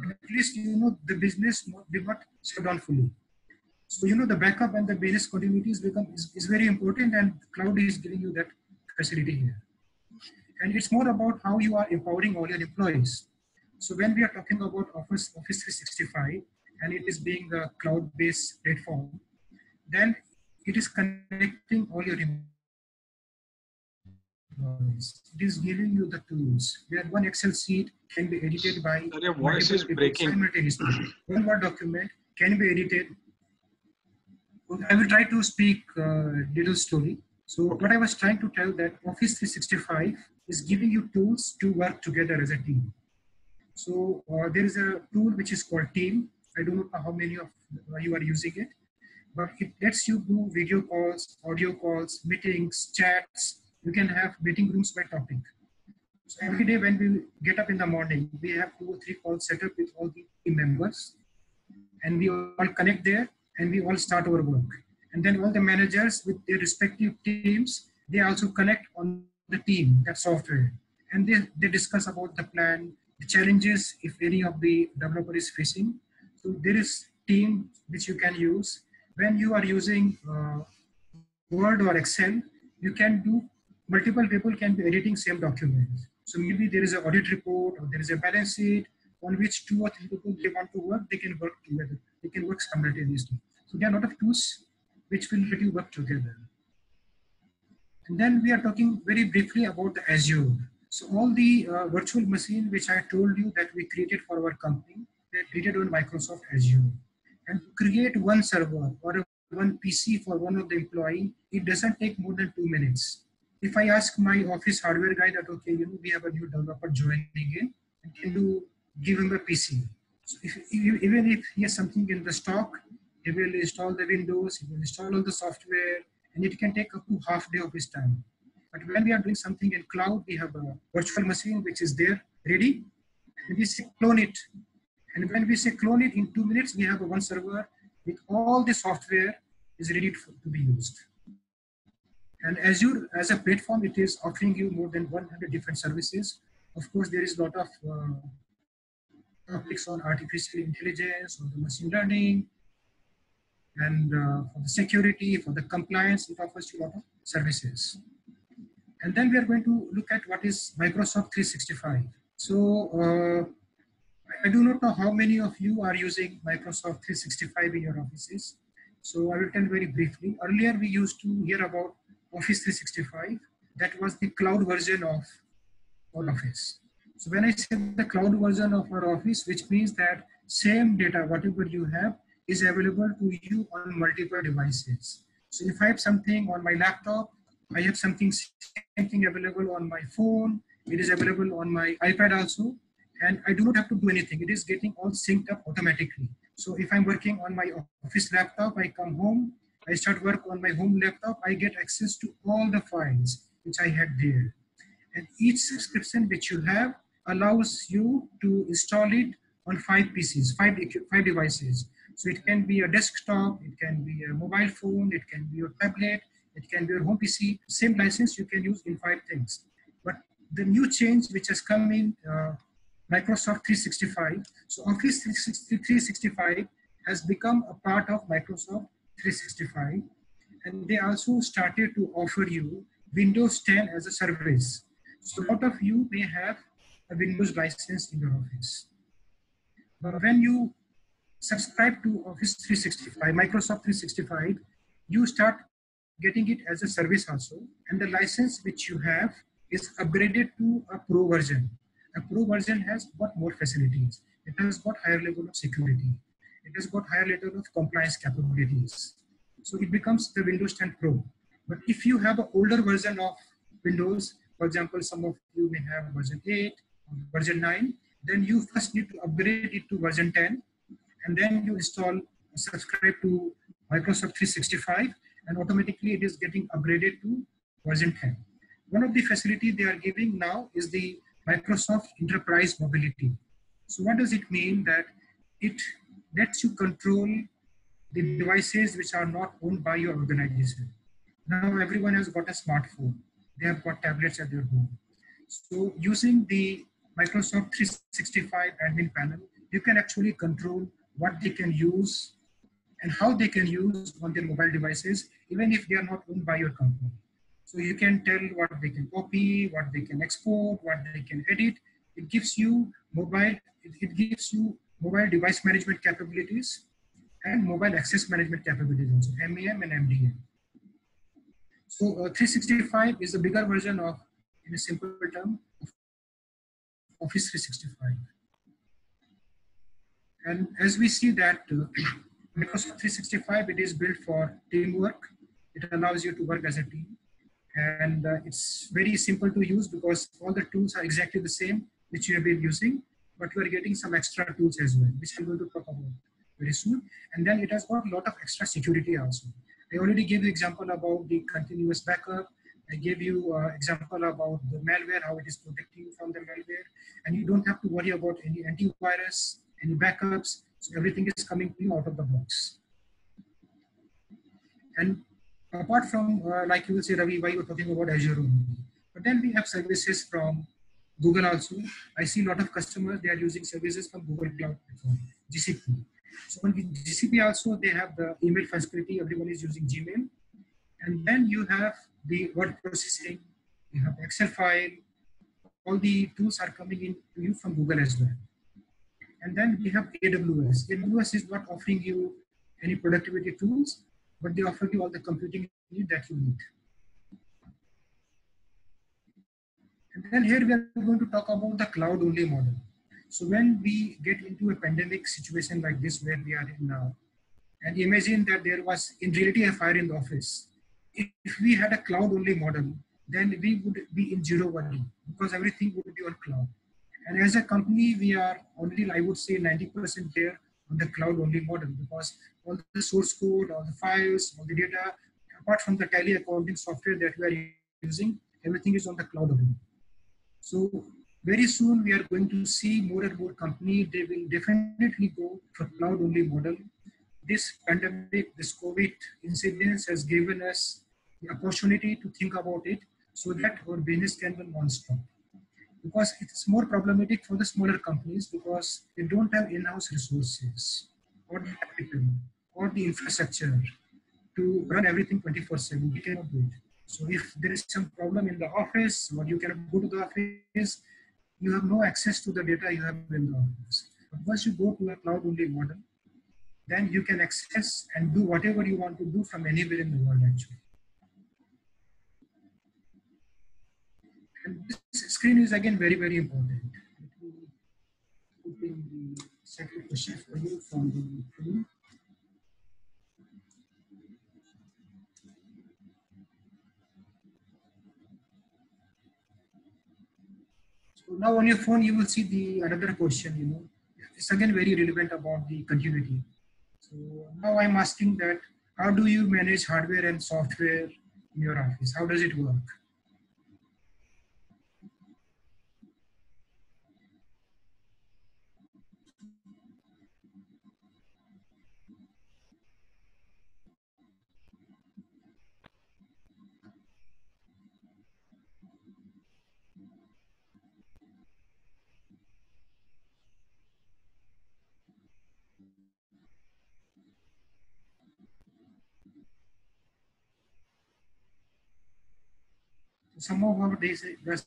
D: At least, the business did not shut down fully. So, the backup and the business continuity is very important, and cloud is giving you that facility here. And it's more about how you are empowering all your employees. So when we are talking about Office 365, and it is being a cloud-based platform, then it is connecting all your employees. It is giving you the tools where one Excel sheet can be edited by
C: your voice is breaking.
D: Simultaneously. One Word document can be edited. I will try to speak little slowly. So what I was trying to tell that Office 365 is giving you tools to work together as a team. So there is a tool which is called Team. I don't know how many of you are using it, but it lets you do video calls, audio calls, meetings, chats. You can have meeting rooms by topic. So every day when we get up in the morning, we have 2 or 3 calls set up with all the team members, and we all connect there and we all start our work. And then all the managers with their respective teams, they also connect on the team, that software. And they discuss about the plan, the challenges if any of the developer is facing. So there is team which you can use. When you are using Word or Excel, you can do, multiple people can be editing same documents. So maybe there is an audit report, or there is a balance sheet, on which 2 or 3 people they want to work, they can work together. They can work simultaneously. So there are a lot of tools which will let you work together. And then we are talking very briefly about the Azure. So all the virtual machine which I told you that we created for our company, they're created on Microsoft Azure. And to create one server or one PC for one of the employee, it doesn't take more than 2 minutes. If I ask my office hardware guy that, okay, we have a new developer joining in, and can you give him a PC? So even if he has something in the stock, he will install the Windows, he will install all the software, and it can take up to half day of his time. But when we are doing something in cloud, we have a virtual machine which is there ready, and we say clone it. And when we say clone it, in 2 minutes, we have a one server with all the software is ready to be used. And Azure as a platform, it is offering you more than 100 different services. Of course, there is a lot of topics on artificial intelligence, on the machine learning, and for the security, for the compliance, it offers you a lot of services. And then we are going to look at what is Microsoft 365. So I do not know how many of you are using Microsoft 365 in your offices. So I will tell very briefly. Earlier, we used to hear about Office 365. That was the cloud version of our Office. So when I say the cloud version of our Office, which means that same data, whatever you have, is available to you on multiple devices. So if I have something on my laptop, I have something available on my phone, it is available on my iPad also, and I do not have to do anything. It is getting all synced up automatically. So if I'm working on my office laptop, I come home, I start work on my home laptop, I get access to all the files which I had there. And each subscription which you have allows you to install it on 5 PCs, 5 devices. So it can be a desktop, it can be a mobile phone, it can be your tablet, it can be your home PC. Same license you can use in 5 things. But the new change which has come in Microsoft 365. So Office 365 has become a part of Microsoft 365. And they also started to offer you Windows 10 as a service. So a lot of you may have a Windows license in your office. But when you subscribe to Office 365, Microsoft 365, you start getting it as a service also. And the license which you have is upgraded to a Pro version. A Pro version has got more facilities. It has got higher level of security. It has got higher level of compliance capabilities. So it becomes the Windows 10 Pro. But if you have an older version of Windows, for example, some of you may have version 8 or version 9, then you first need to upgrade it to version 10, and then you install, subscribe to Microsoft 365, and automatically it is getting upgraded to version 10. One of the facilities they are giving now is the Microsoft Enterprise Mobility. So what does it mean? That it lets you control the devices which are not owned by your organization. Now everyone has got a smartphone. They have got tablets at their home. So using the Microsoft 365 admin panel, you can actually control what they can use and how they can use on their mobile devices, even if they are not owned by your company. So you can tell what they can copy, what they can export, what they can edit. It gives you mobile device management capabilities and mobile access management capabilities also, MAM and MDM. So 365 is a bigger version of, in a simple term, Office 365. And as we see that Microsoft 365, it is built for teamwork. It allows you to work as a team. And it's very simple to use because all the tools are exactly the same which you have been using, but you are getting some extra tools as well, which I'm going to talk about very soon. And then it has got a lot of extra security also. I already gave you example about the continuous backup. I gave you example about the malware, how it is protecting you from the malware. And you don't have to worry about any antivirus, any backups. So everything is coming to you out of the box. And apart from, like you will say, Ravi, why you're talking about Azure only. But then we have services from Google also. I see a lot of customers, they are using services from Google Cloud Platform, GCP. So on GCP also, they have the email functionality. Everyone is using Gmail. And then you have the word processing, you have Excel file. All the tools are coming in to you from Google as well. And then we have AWS. AWS is not offering you any productivity tools, but they offer you all the computing need that you need. And then here we are going to talk about the cloud-only model. So when we get into a pandemic situation like this where we are in now, and imagine that there was in reality a fire in the office. If we had a cloud-only model, then we would be in zero worry because everything would be on cloud. And as a company, we are already, I would say, 90% there on the cloud-only model because all the source code, all the files, all the data, apart from the tally accounting software that we are using, everything is on the cloud only. So very soon we are going to see more and more companies, they will definitely go for cloud-only model. This pandemic, this COVID incidence has given us the opportunity to think about it so that our business can be non-stop. Because it's more problematic for the smaller companies because they don't have in-house resources or the capital or the infrastructure to run everything 24/7. You cannot do it. So if there is some problem in the office or you cannot go to the office, you have no access to the data you have in the office. But once you go to a cloud-only model, then you can access and do whatever you want to do from anywhere in the world actually. And this screen is again very, very important. Let me put in the second question for you from the screen. So now on your phone, you will see the another question, it's again very relevant about the continuity. So now I'm asking that, how do you manage hardware and software in your office? How does it work? Some of them they're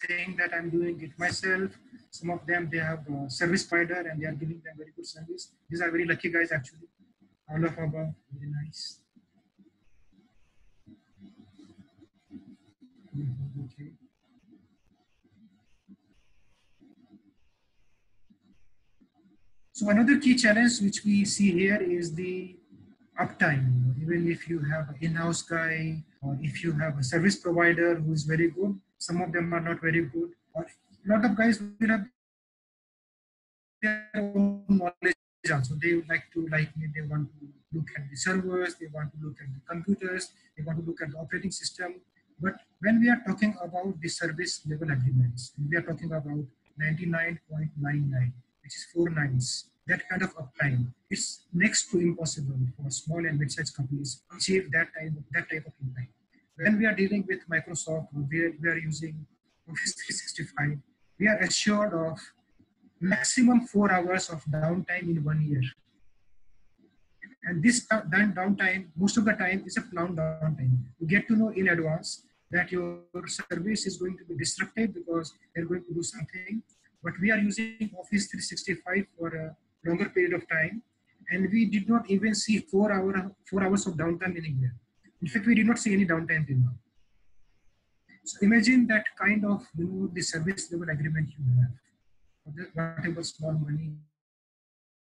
D: saying that I'm doing it myself. Some of them they have a service provider and they are giving them very good service. These are very lucky guys actually. All of them are very nice. Okay. So another key challenge which we see here is the uptime. Even if you have an in-house guy or if you have a service provider who is very good, some of them are not very good. Or a lot of guys will have their own knowledge also. They would like to, like me, they want to look at the servers, they want to look at the computers, they want to look at the operating system. But when we are talking about the service level agreements, we are talking about 99.99, which is 4 nines. That kind of uptime, it's next to impossible for small and mid-sized companies to achieve that type of uptime. When we are dealing with Microsoft, or we are using Office 365, we are assured of maximum 4 hours of downtime in 1 year. And this downtime, most of the time, is a planned downtime. You get to know in advance that your service is going to be disrupted because they're going to do something. But we are using Office 365 for a longer period of time, and we did not even see 4 hours of downtime anywhere. In fact, we did not see any downtime till now. So imagine that kind of the service level agreement you have. Whatever small money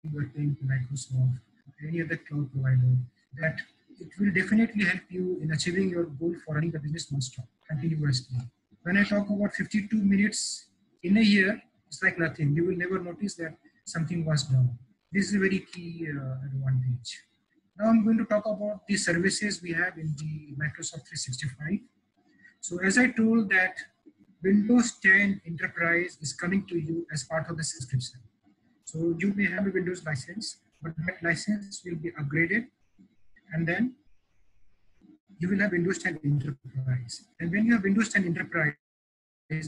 D: you are paying to Microsoft or any other cloud provider, that it will definitely help you in achieving your goal for running the business non-stop, continuously. When I talk about 52 minutes in a year, it's like nothing. You will never notice that something was done. This is a very key advantage. Now I'm going to talk about the services we have in the Microsoft 365. So as I told that Windows 10 Enterprise is coming to you as part of the subscription. So you may have a Windows license, but that license will be upgraded, and then you will have Windows 10 Enterprise. And when you have Windows 10 Enterprise,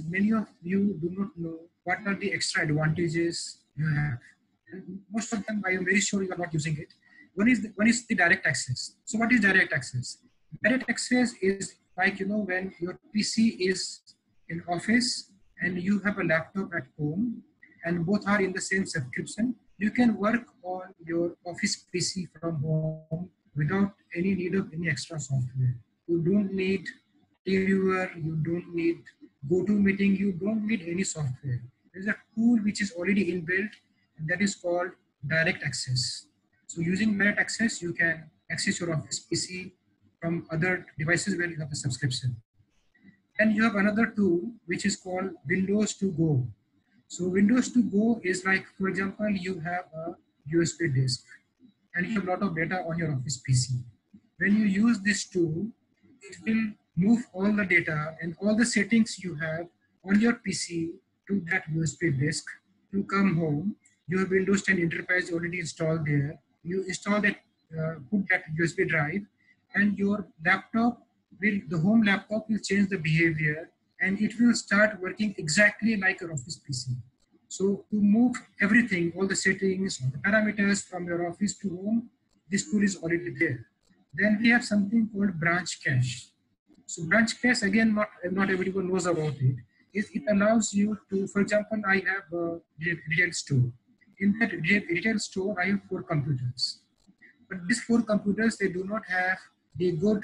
D: many of you do not know what are the extra advantages you have. And most of them, I am very sure you are not using it. One is the direct access. So what is direct access? Direct access is like, when your PC is in office and you have a laptop at home, and both are in the same subscription, you can work on your Office PC from home without any need of any extra software. You don't need TeamViewer, you don't need GoToMeeting, you don't need any software. There's a tool which is already inbuilt, and that is called Direct Access. So using Direct Access, you can access your Office PC from other devices where you have a subscription. And you have another tool which is called Windows to Go. So Windows to Go is like, for example, you have a USB disk and you have a lot of data on your Office PC. When you use this tool, it will move all the data and all the settings you have on your PC to that USB disk. You come home, you have Windows 10 Enterprise already installed there. You install that, put that USB drive, and your laptop will, the home laptop will change the behavior and it will start working exactly like your Office PC. So to move everything, all the settings, all the parameters from your Office to home, this tool is already there. Then we have something called branch cache. So branch cache, again, not everyone knows about it. It allows you to, for example, I have a retail store. In that retail store, I have 4 computers. But these 4 computers, they do not have the good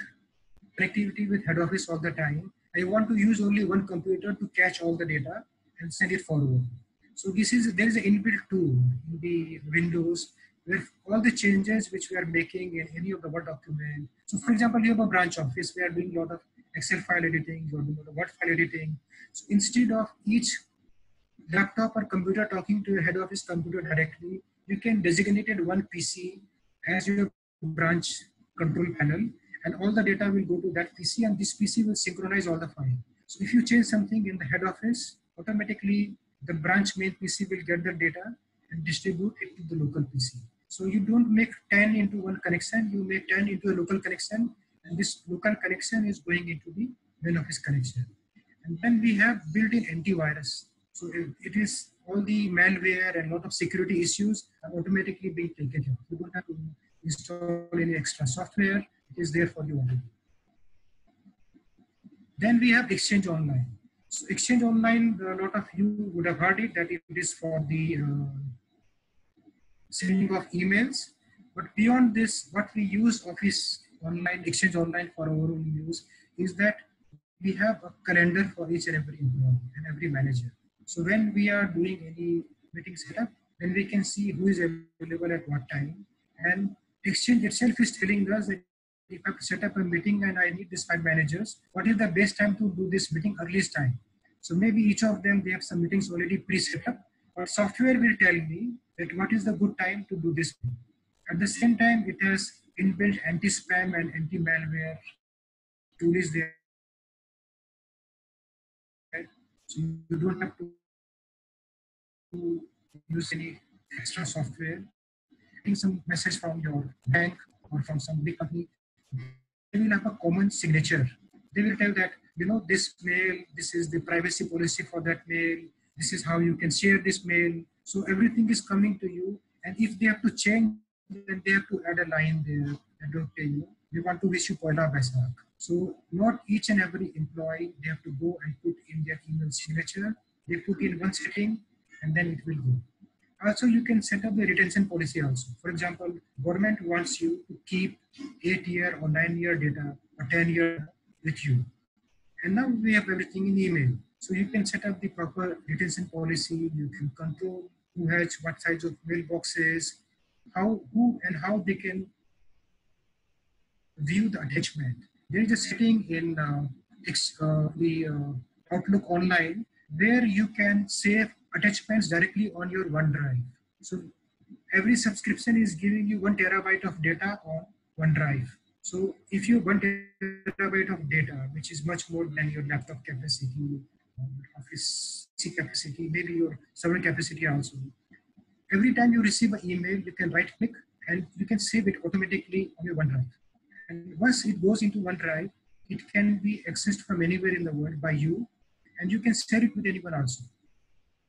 D: connectivity with head office all the time. I want to use only one computer to catch all the data and send it forward. So there is an inbuilt tool in the Windows where all the changes which we are making in any of the Word document. So for example, you have a branch office, we are doing a lot of Excel file editing, you're doing a lot of Word file editing. So instead of each laptop or computer talking to your head office computer directly, you can designate one PC as your branch control panel, and all the data will go to that PC, and this PC will synchronize all the files. So if you change something in the head office, automatically the branch main PC will get the data and distribute it to the local PC. So you don't make 10 into one connection, you make 10 into a local connection, and this local connection is going into the main office connection. And then we have built-in antivirus. So it is all the malware and a lot of security issues are automatically being taken care of. You don't have to install any extra software. It is there for you already. Then we have Exchange Online. So Exchange Online, a lot of you would have heard it, that it is for the sending of emails. But beyond this, what we use Office Online, Exchange Online for our own use is that we have a calendar for each and every employee and every manager. So when we are doing any meeting setup, then we can see who is available at what time. And Exchange itself is telling us that if I set up a meeting and I need these 5 managers, what is the best time to do this meeting? Earliest time. So maybe each of them, they have some meetings already pre-set up, but software will tell me that what is the good time to do this meeting. At the same time, it has inbuilt anti-spam and anti-malware tool is there. So you don't have to use any extra software. Getting some message from your bank or from some big company, they will have a common signature. They will tell that, you know, this mail, this is the privacy policy for that mail, this is how you can share this mail. So everything is coming to you, and if they have to change, then they have to add a line there and okay, you know, we want to wish you Poila Baisakh. So not each and every employee, they have to go and put in their email signature. They put in one setting and then it will go. Also, you can set up the retention policy also. For example, government wants you to keep 8-year or 9-year data or 10-year with you. And now we have everything in email. So you can set up the proper retention policy. You can control who has what size of mailboxes, who and how they can view the attachment. There is a setting in the Outlook Online where you can save attachments directly on your OneDrive. So every subscription is giving you 1 terabyte of data on OneDrive. So if you have 1 terabyte of data, which is much more than your laptop capacity, Office capacity, maybe your server capacity also. Every time you receive an email, you can right click and you can save it automatically on your OneDrive. And once it goes into OneDrive, it can be accessed from anywhere in the world by you, and you can share it with anyone also.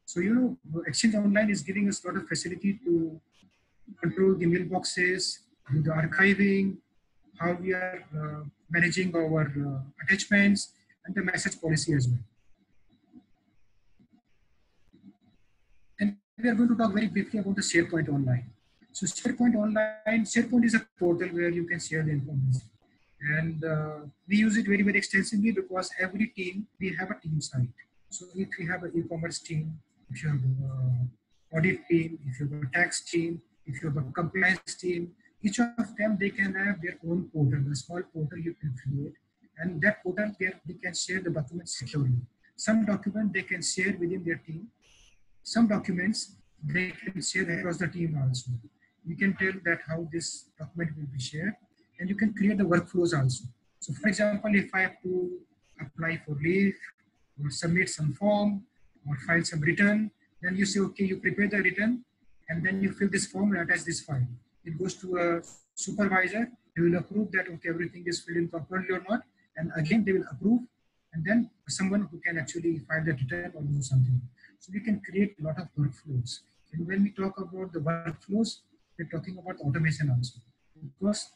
D: So, you know, Exchange Online is giving us a lot of facility to control the mailboxes, do the archiving, how we are managing our attachments, and the message policy as well. And we are going to talk very briefly about the SharePoint Online. So SharePoint is a portal where you can share the information. And we use it very, very extensively because every team, we have a team site. So if you have an e-commerce team, if you have an audit team, if you have a tax team, if you have a compliance team, each of them, they can have their own portal, a small portal you can create. And that portal, they can share the documents securely. Some documents they can share within their team. Some documents they can share across the team also. You can tell that how this document will be shared, and you can create the workflows also. So for example, if I have to apply for leave or submit some form or file some return, then you say, okay, you prepare the return and then you fill this form and attach this file. It goes to a supervisor. He will approve that, okay, everything is filled in properly or not. And again, they will approve. And then someone who can actually file the return or do something. So we can create a lot of workflows. And when we talk about the workflows, we're talking about automation also. Because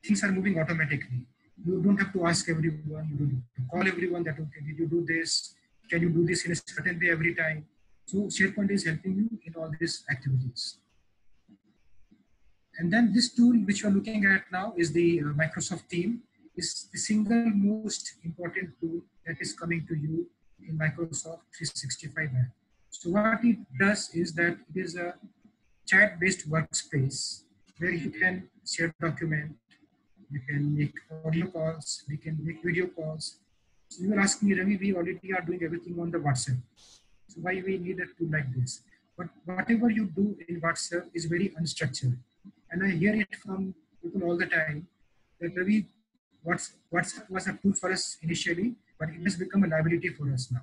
D: things are moving automatically. You don't have to ask everyone, you don't have to call everyone that, okay, did you do this? Can you do this in a certain way every time? So SharePoint is helping you in all these activities. And then this tool which you're looking at now is the Microsoft Team. Is the single most important tool that is coming to you in Microsoft 365 app. So what it does is that it is a chat-based workspace where you can share document, you can make audio calls, we can make video calls. So you will ask me, Ravi, we already are doing everything on the WhatsApp. So why we need a tool like this? But whatever you do in WhatsApp is very unstructured. And I hear it from people all the time that Ravi, WhatsApp was a tool for us initially, but it has become a liability for us now.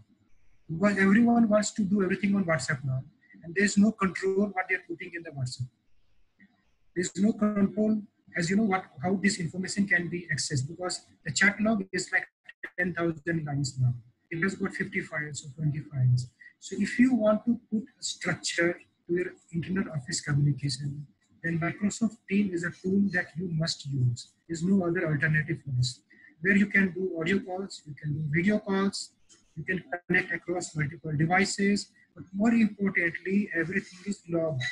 D: Because everyone wants to do everything on WhatsApp now. And there's no control what they're putting in the WhatsApp. There's no control, as you know, how this information can be accessed, because the chat log is like 10,000 lines now. It has got 50 files or 20 files. So if you want to put a structure to your internal office communication, then Microsoft Teams is a tool that you must use. There's no other alternative for this. Where you can do audio calls, you can do video calls, you can connect across multiple devices, but more importantly, everything is logged.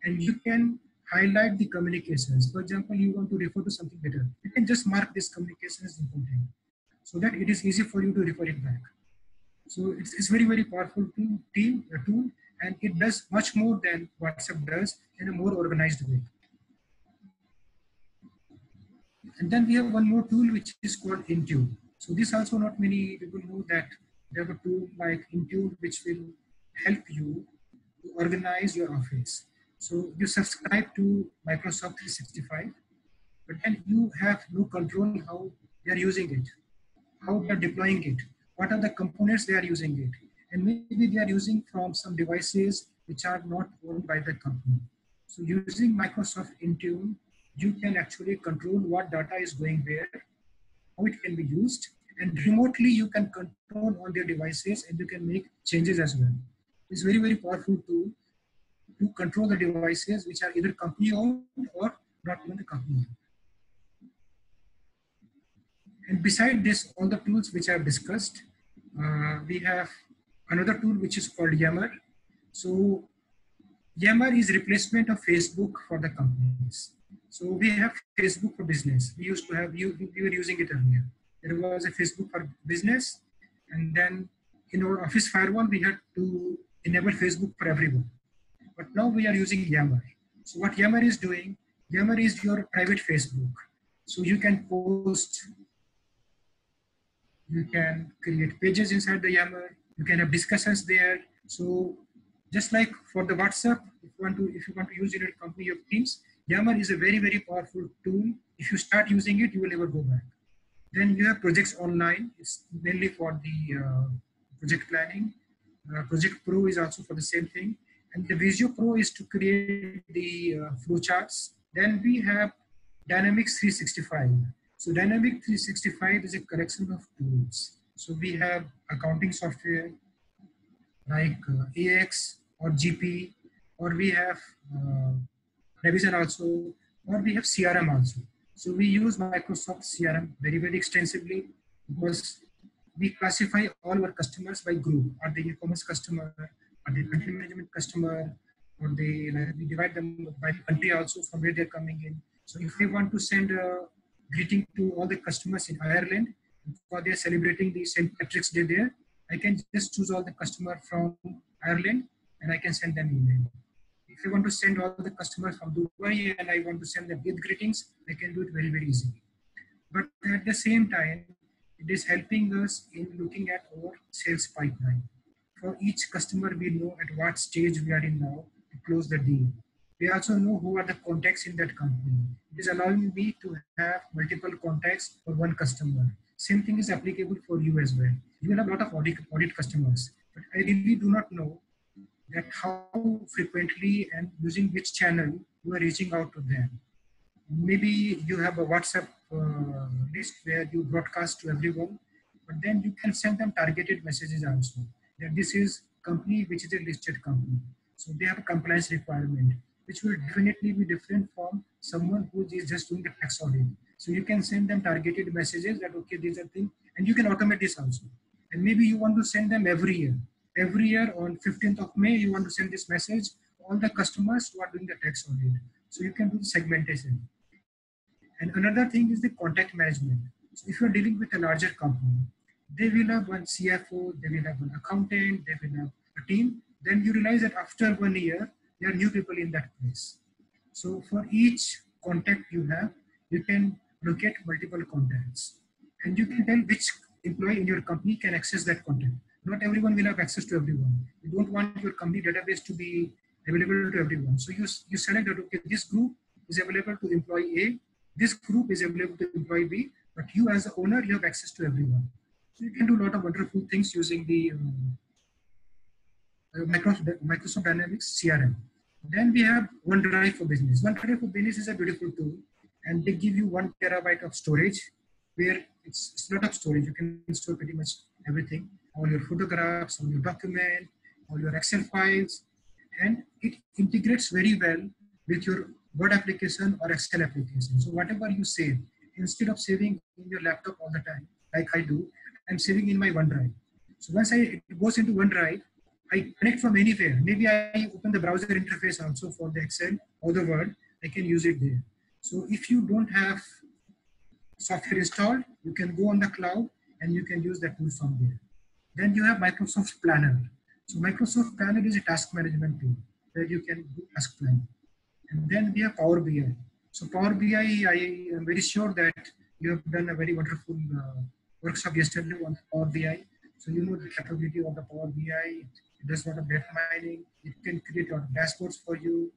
D: And you can highlight the communications. For example, you want to refer to something better. You can just mark this communication as important so that it is easy for you to refer it back. So it's very, very powerful tool, and it does much more than WhatsApp does in a more organized way. And then we have one more tool which is called Intune. So this also not many people know that they have a tool like Intune which will help you to organize your office. So you subscribe to Microsoft 365, but then you have no control how they are using it, how they are deploying it, what are the components they are using it. And maybe they are using from some devices which are not owned by the company. So using Microsoft Intune, you can actually control what data is going where, how it can be used, and remotely you can control on their devices and you can make changes as well. It's very, very powerful tool to control the devices which are either company owned or not even the company owned. And beside this, all the tools which I have discussed, we have another tool which is called Yammer. So Yammer is replacement of Facebook for the companies. So we have Facebook for business. We used to have, we were using it earlier. There was a Facebook for business, and then in our Office firewall, we had to enable Facebook for everyone. But now we are using Yammer. So what Yammer is doing, Yammer is your private Facebook. So you can post, you can create pages inside the Yammer, you can have discussions there. So just like for the WhatsApp, if you want to use it in your company of Teams, Yammer is a very, very powerful tool. If you start using it, you will never go back. Then you have Projects Online. It's mainly for the project planning. Project Pro is also for the same thing. And the Visio Pro is to create the flowcharts. Then we have Dynamics 365. So Dynamics 365 is a collection of tools. So we have accounting software like AX or GP, or we have Navision also, or we have CRM also. So we use Microsoft CRM very, very extensively because we classify all our customers by group. Are they e-commerce customer? are they country management customer, or they, like, we divide them by country also from where they're coming in. So if I want to send a greeting to all the customers in Ireland, because they're celebrating the St. Patrick's Day there, I can just choose all the customer from Ireland and I can send them email. If I want to send all the customers from Dubai and I want to send them with greetings, I can do it very, very easily. But at the same time, it is helping us in looking at our sales pipeline. For each customer, we know at what stage we are in now to close the deal. We also know who are the contacts in that company. It is allowing me to have multiple contacts for one customer. Same thing is applicable for you as well. You will have a lot of audit customers, but I really do not know that how frequently and using which channel you are reaching out to them. Maybe you have a WhatsApp list where you broadcast to everyone, but then you can send them targeted messages also. That this is company which is a listed company, so they have a compliance requirement, which will definitely be different from someone who is just doing the tax audit. So you can send them targeted messages that okay, these are things, and you can automate this also. And maybe you want to send them every year. Every year on 15th of May, you want to send this message to all the customers who are doing the tax audit. So you can do the segmentation. And another thing is the contact management. So if you're dealing with a larger company, they will have one CFO, they will have one accountant, they will have a team. Then you realize that after 1 year, there are new people in that place. So for each contact you have, you can locate multiple contacts. And you can tell which employee in your company can access that contact. Not everyone will have access to everyone. You don't want your company database to be available to everyone. So you select that, okay, this group is available to employee A, this group is available to employee B, but you as the owner, you have access to everyone. So you can do a lot of wonderful things using the Microsoft Dynamics CRM. Then we have OneDrive for Business. OneDrive for Business is a beautiful tool, and they give you 1 terabyte of storage, where it's a lot of storage. You can store pretty much everything, all your photographs, all your document, all your Excel files, and it integrates very well with your Word application or Excel application. So whatever you save, instead of saving in your laptop all the time, like I do, I'm saving in my OneDrive. So once it goes into OneDrive, I connect from anywhere. Maybe I open the browser interface also for the Excel or the Word, I can use it there. So if you don't have software installed, you can go on the cloud and you can use that tool from there. Then you have Microsoft Planner. So Microsoft Planner is a task management tool where you can do task planning. And then we have Power BI. So Power BI, I am very sure that you have done a very wonderful workshop yesterday on Power BI. So you know the capability of the Power BI. It does a lot of data mining. It can create a lot of dashboards for you.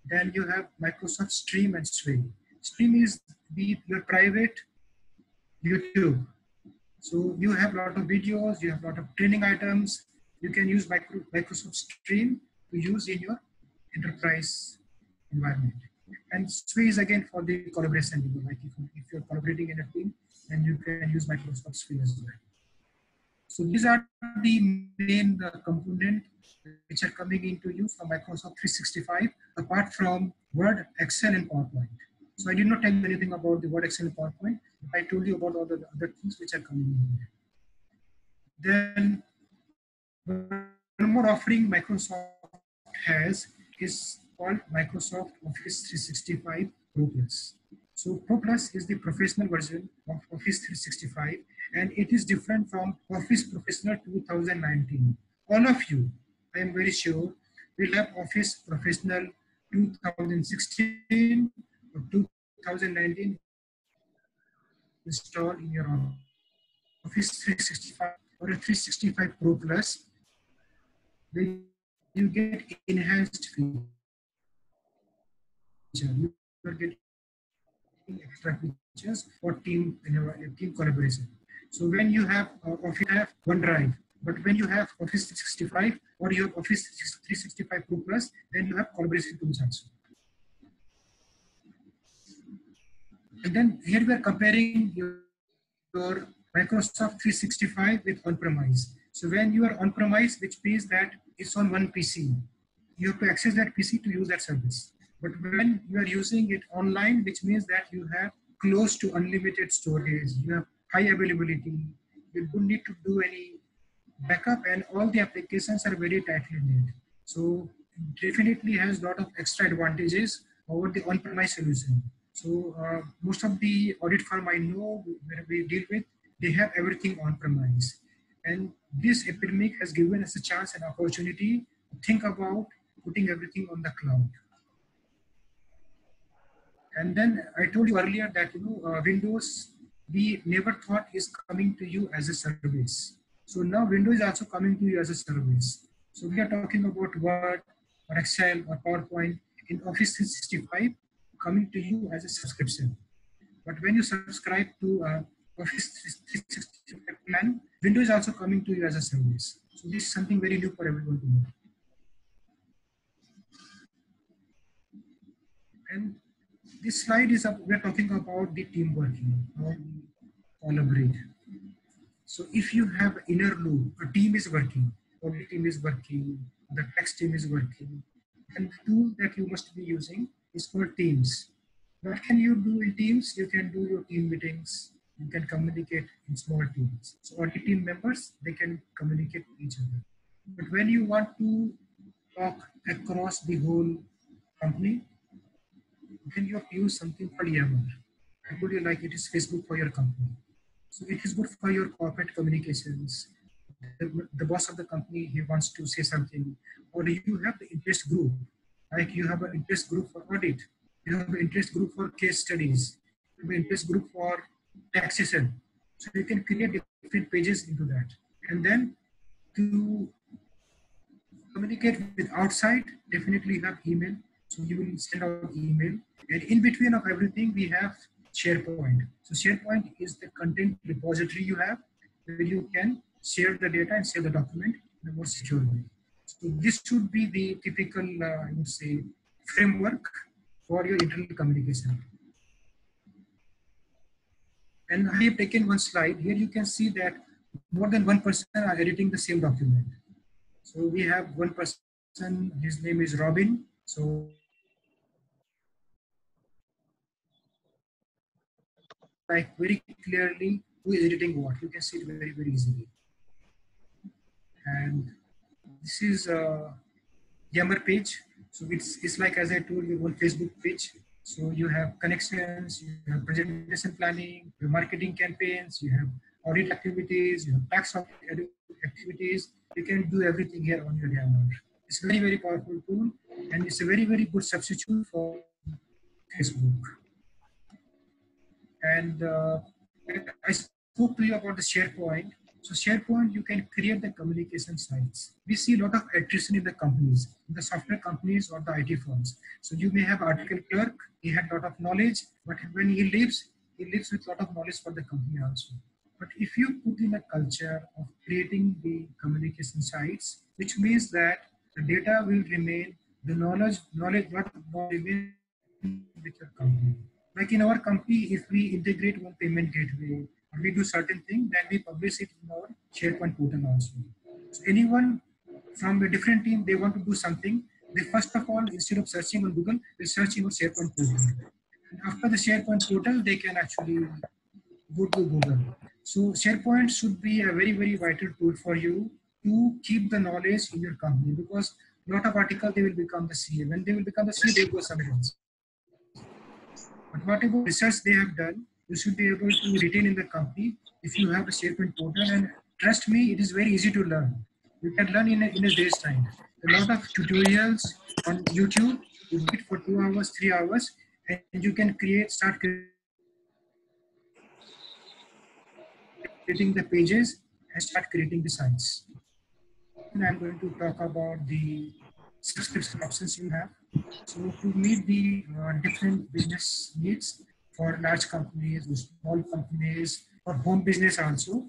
D: Then you have Microsoft Stream and Sway. Stream is your private YouTube. So you have a lot of videos, you have a lot of training items. You can use Microsoft Stream to use in your enterprise environment. And Sway is again for the collaboration. Like if you're collaborating in a team, then you can use Microsoft Sway as well. So these are the main components which are coming into you from Microsoft 365, apart from Word, Excel, and PowerPoint. So I did not tell you anything about the Word, Excel, and PowerPoint. I told you about all the other things which are coming in here. Then one more offering Microsoft has is called Microsoft Office 365 Pro Plus. So Pro Plus is the professional version of Office 365, and it is different from Office Professional 2019. All of you, I am very sure, will have Office Professional 2016 or 2019 installed in your Office 365 or a 365 Pro Plus, where you get enhanced features. You are getting extra features for team collaboration. So when you have Office, you have OneDrive, but when you have Office 365 or you have Office 365 Pro Plus, then you have collaboration tools also. And then here we are comparing your Microsoft 365 with on-premise. So when you are on-premise, which means that it's on one PC, you have to access that PC to use that service. But when you are using it online, which means that you have close to unlimited storage, you have high availability, you don't need to do any backup and all the applications are very tightly knit. So definitely has a lot of extra advantages over the on-premise solution. So most of the audit firm I know where we deal with, they have everything on-premise. And this epidemic has given us a chance and opportunity to think about putting everything on the cloud. And then I told you earlier that Windows, we never thought is coming to you as a service. So now Windows is also coming to you as a service. So we are talking about Word or Excel or PowerPoint in Office 365 coming to you as a subscription. But when you subscribe to Office 365 plan, Windows is also coming to you as a service. So this is something very new for everyone to know. And this slide is, we're talking about the team working, how we collaborate. So if you have inner loop, a team is working, audit team is working, the tax team is working, and the tool that you must be using is called Teams. What can you do in Teams? You can do your team meetings, you can communicate in small teams. So audit team members, they can communicate with each other. But when you want to talk across the whole company, then you have to use something called Yammer. I told you like it is Facebook for your company. So it is good for your corporate communications. The boss of the company, he wants to say something, or you have the interest group. Like you have an interest group for audit, you have an interest group for case studies, you have an interest group for taxation. So you can create different pages into that. And then to communicate with outside, definitely you have email. So you will send out email. And in between of everything, we have SharePoint. So SharePoint is the content repository you have where you can share the data and share the document in a more secure way. So this should be the typical, I would say, framework for your internal communication. And I have taken one slide. Here you can see that more than one person are editing the same document. So we have one person, his name is Robin. So like very clearly who is editing what. You can see it very, very easily. And this is a Yammer page. So it's like, as I told you, one Facebook page. So you have connections, you have presentation planning, you have marketing campaigns, you have audit activities, you have tax activities. You can do everything here on your Yammer. It's a very, very powerful tool, and it's a very, very good substitute for Facebook. And I spoke to you about the SharePoint. So SharePoint, you can create the communication sites. We see a lot of attrition in the companies, in the software companies or the IT firms. So you may have article clerk, he had a lot of knowledge, but when he lives with a lot of knowledge for the company also. But if you put in a culture of creating the communication sites, which means that the data will remain, the knowledge will remain with your company. Like in our company, if we integrate one payment gateway or we do certain thing, then we publish it in our SharePoint portal also. So anyone from a different team, they want to do something, they first of all, instead of searching on Google, they search in our SharePoint portal. And after the SharePoint portal, they can actually go to Google. So SharePoint should be a very, very vital tool for you to keep the knowledge in your company, because a lot of articles, they will become the CA. When they will become the CA, they will go somewhere else. But whatever research they have done, you should be able to retain in the company if you have a SharePoint portal. And trust me, it is very easy to learn. You can learn in a day's time. A lot of tutorials on YouTube, you do it for 2 hours, 3 hours, and you can start creating the pages and start creating the sites. And I'm going to talk about the subscription options you have. So to meet the different business needs for large companies, small companies, or home business also,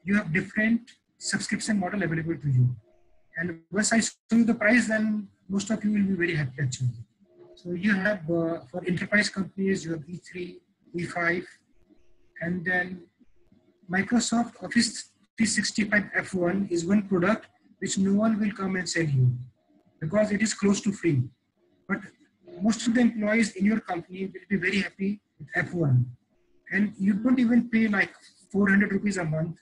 D: you have different subscription model available to you. And once I show you the price, then most of you will be very happy actually. So you have for enterprise companies, you have E3, E5, and then Microsoft Office 365 F1 is one product which no one will come and sell you because it is close to free. But most of the employees in your company will be very happy with F1. And you don't even pay like 400 rupees a month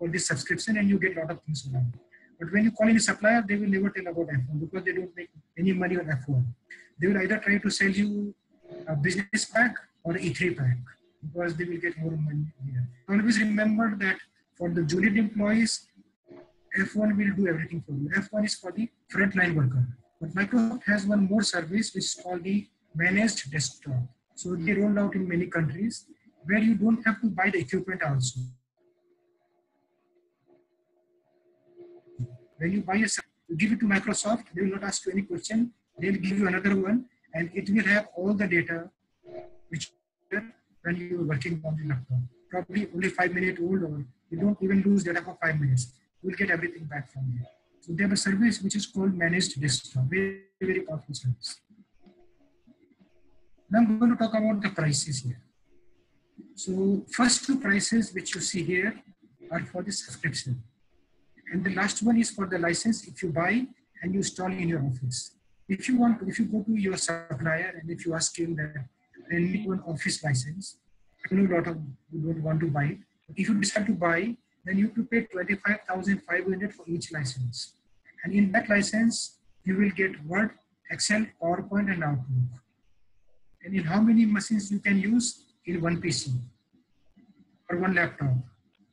D: for this subscription and you get a lot of things around. But when you call in a supplier, they will never tell about F1 because they don't make any money on F1. They will either try to sell you a business pack or E3 pack because they will get more money here. Always remember that for the junior employees, F1 will do everything for you. F1 is for the frontline worker. But Microsoft has one more service which is called the managed desktop. So they rolled out in many countries where you don't have to buy the equipment also. When you buy a you give it to Microsoft, they will not ask you any question. They will give you another one and it will have all the data which when you are working on the laptop. Probably only 5 minutes old or you don't even lose data for 5 minutes. You will get everything back from there. So they have a service which is called managed desktop. Very, very powerful service. Now I'm going to talk about the prices here. So first two prices which you see here are for the subscription. And the last one is for the license if you buy and you install in your office. If you go to your supplier and if you ask him that I need one office license, I know a lot of you don't want to buy it. But if you decide to buy, then you have to pay 25,500 for each license. And in that license, you will get Word, Excel, PowerPoint, and Outlook. And in how many machines you can use? In one PC or one laptop.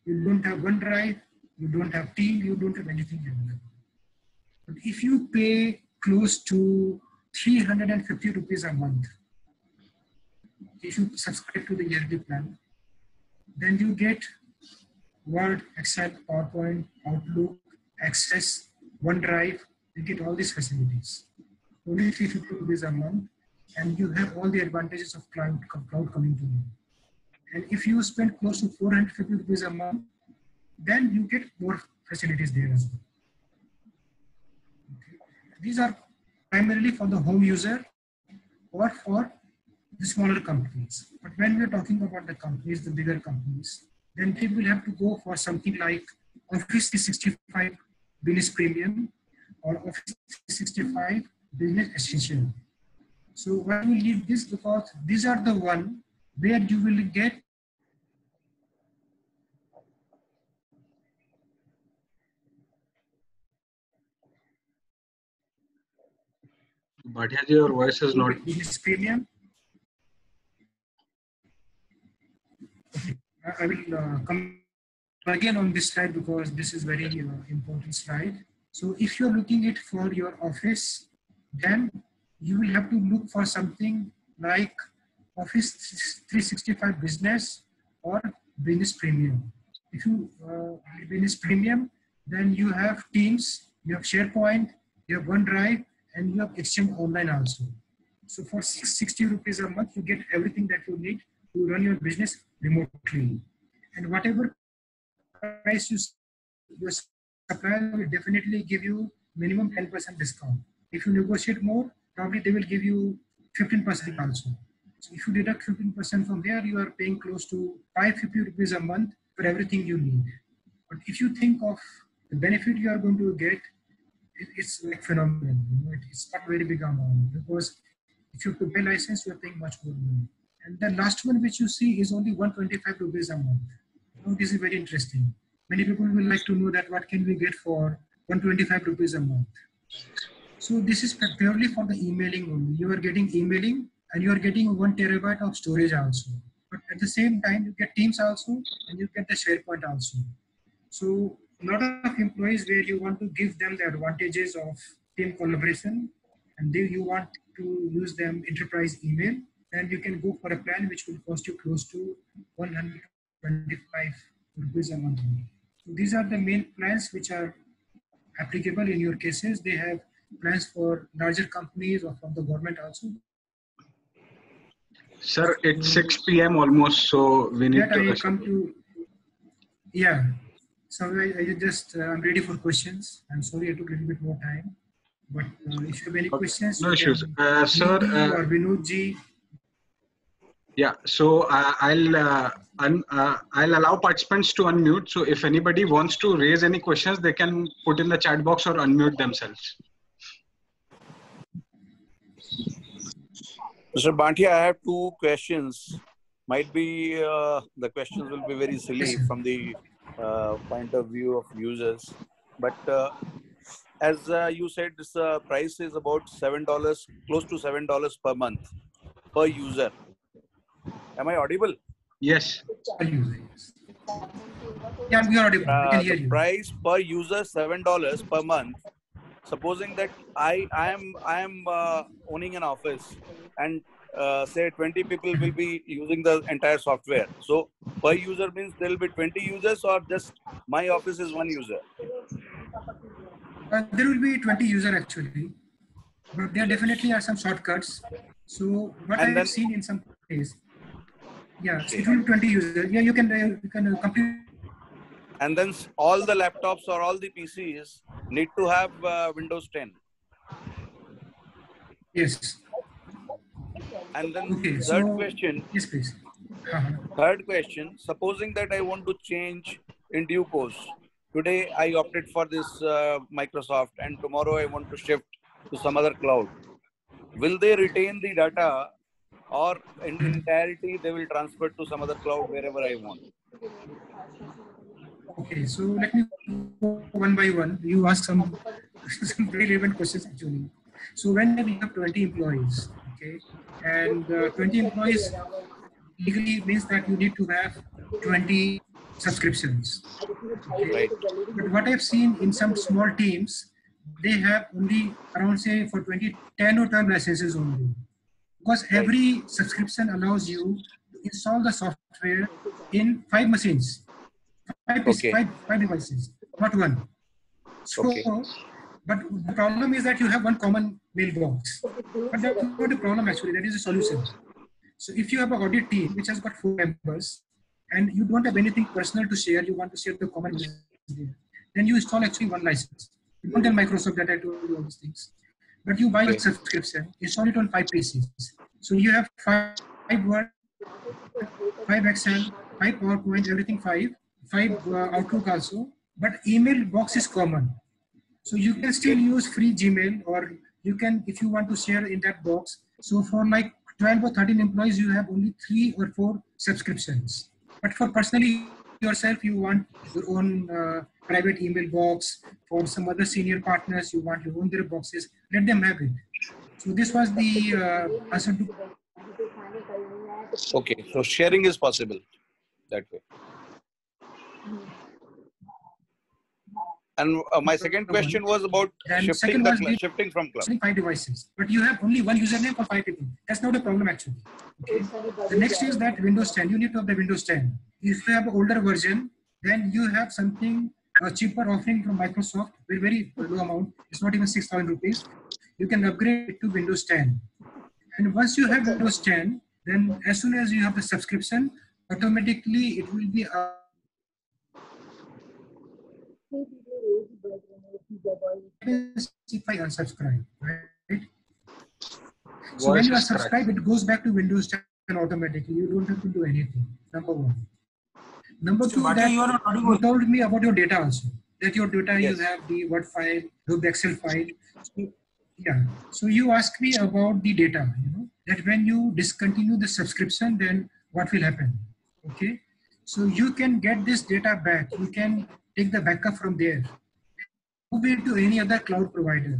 D: You don't have OneDrive, you don't have Team, you don't have anything available. But if you pay close to 350 rupees a month, if you subscribe to the yearly plan, then you get Word, Excel, PowerPoint, Outlook, Access, OneDrive, you get all these facilities. Only 350 rupees a month, and you have all the advantages of cloud coming to you. And if you spend close to 450 rupees a month, then you get more facilities there as well. Okay. These are primarily for the home user or for the smaller companies. But when we're talking about the companies, the bigger companies, then they will have to go for something like Office 365 Business Premium or Office 365 Business Essential. So why we leave this? Because these are the one where you will get
C: Bhatia ji, your voice is not.
D: Business Premium. I will come again on this slide because this is very important slide. So if you're looking at for your office, then you will have to look for something like Office 365 Business or Business Premium. If you Business Premium, then you have Teams, you have SharePoint, you have OneDrive, and you have Exchange Online also. So for 660 rupees a month, you get everything that you need to run your business remotely. And whatever price your supplier will definitely give you minimum 10% discount. If you negotiate more, probably they will give you 15% also. So if you deduct 15% from there, you are paying close to 550 rupees a month for everything you need. But if you think of the benefit you are going to get, it's like phenomenal. It's not very big amount because if you have to pay license, you are paying much more money. And the last one which you see is only 125 rupees a month. This is very interesting. Many people will like to know that what can we get for 125 rupees a month. So this is purely for the emailing only. You are getting emailing and you are getting 1 terabyte of storage also. But at the same time, you get Teams also and you get the SharePoint also. So a lot of employees where you want to give them the advantages of team collaboration and you want to use them enterprise email, then you can go for a plan which will cost you close to 125 rupees a month. So these are the main plans which are applicable in your cases. They have plans for larger companies or from the government also.
C: Sir, it's 6 p.m. almost, so we need to
D: come to. Yeah. So I just, I'm ready for questions. I'm sorry I took a little bit more time. But if you have any questions,
C: no issues. Sir,
D: or Vinodji.
C: Yeah, so I'll allow participants to unmute. So if anybody wants to raise any questions, they can put in the chat box or unmute themselves.
E: Mr. Bhatia, I have 2 questions. Might be the questions will be very silly from the point of view of users. But as you said, this price is about $7, close to $7 per month per user. Am I audible?
C: Yes.
D: Yeah, we are audible. We can hear
E: The
D: you.
E: price per user $7 per month. Supposing that I am owning an office, and say 20 people will be using the entire software. So per user means there will be 20 users, or just my office is one user?
D: There will be 20 users actually, but there definitely are some shortcuts. So what I have seen in some place, yeah, it will be 20 users. Yeah, you can complete.
E: And then all the laptops or all the PCs need to have Windows 10.
D: Yes.
E: And then
D: Okay,
E: third
D: so,
E: question.
D: Yes, please.
E: Third question, supposing that I want to change in due course. Today I opted for this Microsoft, and tomorrow I want to shift to some other cloud. Will they retain the data, or in entirety they will transfer to some other cloud wherever I want?
D: Okay, so let me go one by one. You ask some very relevant questions actually. So when we have 20 employees, okay, and 20 employees legally means that you need to have 20 subscriptions. Okay?
E: Right.
D: But what I've seen in some small teams, they have only around, say, for 10 or 12 licenses only. Because every subscription allows you to install the software in 5 machines, 5 devices, not one. So, but the problem is that you have one common mailbox. But that's not a problem actually, that is a solution. So if you have an audit team which has got 4 members and you don't have anything personal to share, you want to share the common message, then you install actually one license. You don't tell Microsoft that I told you all these things. But you buy a subscription, install it on 5 PCs. So you have 5 Word, 5 Excel, 5 PowerPoint, everything 5 Outlook also. But email box is common. So you can still use free Gmail, or you can, if you want to share in that box. So for like 12 or 13 employees, you have only 3 or 4 subscriptions. But for personally yourself, you want your own private email box. For some other senior partners, you want your own their boxes. Let them have it. So this was the answer to.
E: Okay, so sharing is possible that way. And my second question was about shifting from cloud.
D: 5 devices, but you have only one username for 5 people. That's not a problem actually. Okay. The next is that Windows 10. You need to have the Windows 10. If you have an older version, then you have something cheaper offering from Microsoft with very low amount. It's not even 6,000 rupees. You can upgrade it to Windows 10. And once you have Windows 10, then as soon as you have the subscription, automatically it will be if I unsubscribe, right? So when you are subscribed, it goes back to Windows 10 automatically. You don't have to do anything. Number one. Number two, that you told me about your data also. That your data, you have the Word file, the Excel file. So, yeah. So you asked me about the data, you know, that when you discontinue the subscription, then what will happen? Okay. So you can get this data back. You can take the backup from there. Move it to any other cloud provider.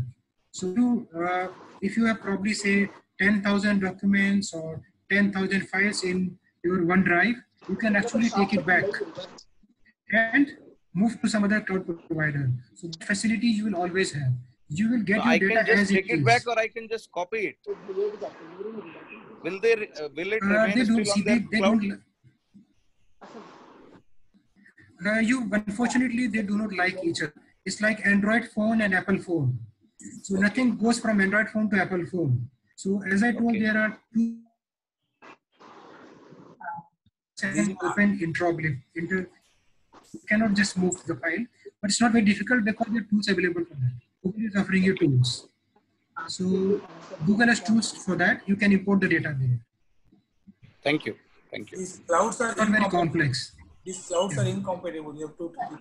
D: So if you have probably say 10,000 documents or 10,000 files in your OneDrive, you can actually take it back and move to some other cloud provider. So the facility you will always have. You will get your data as it is.
E: I can just take it back, or I can just copy it. Will it remain still on their cloud?
D: Unfortunately, they do not like each other. It's like Android phone and Apple phone. So nothing goes from Android phone to Apple phone. So as I told, there are two open interoperable. You cannot just move the file, but it's not very difficult because there are tools available for that. Google is offering you tools. So Google has tools for that. You can import the data there.
E: Thank you. Thank you.
A: These clouds are
D: not very complex.
A: These clouds are incompatible. You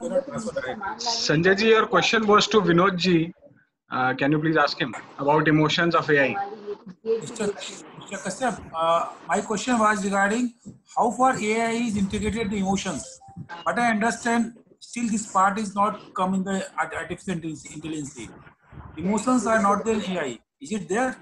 A: cannot transfer directly.
C: Sanjay ji, your question was to Vinod ji. Can you please ask him about emotions of AI?
A: Mr. Kashyap, my question was regarding how far AI is integrated to emotions. But I understand still this part is not come in the artificial intelligence. Emotions are not there in AI. Is it there?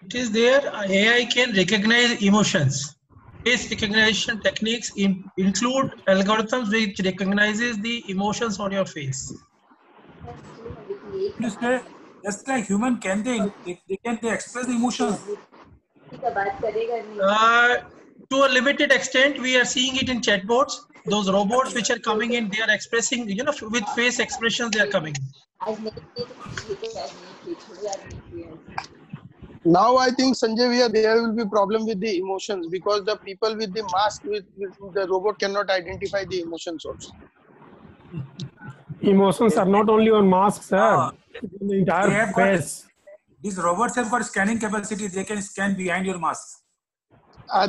B: It is there. AI can recognize emotions. Face recognition techniques include algorithms which recognizes the emotions on your face.
A: You say just like human, can they express the emotions?
B: To a limited extent, we are seeing it in chatbots. Those robots which are coming in, they are expressing, you know, with face expressions they are coming.
F: Now I think Sanjay, there will be problem with the emotions because the people with the mask with the robot cannot identify the emotions also.
G: Emotions are not only on masks, sir. The entire face.
A: These robots have got scanning capacity. They can scan behind your mask.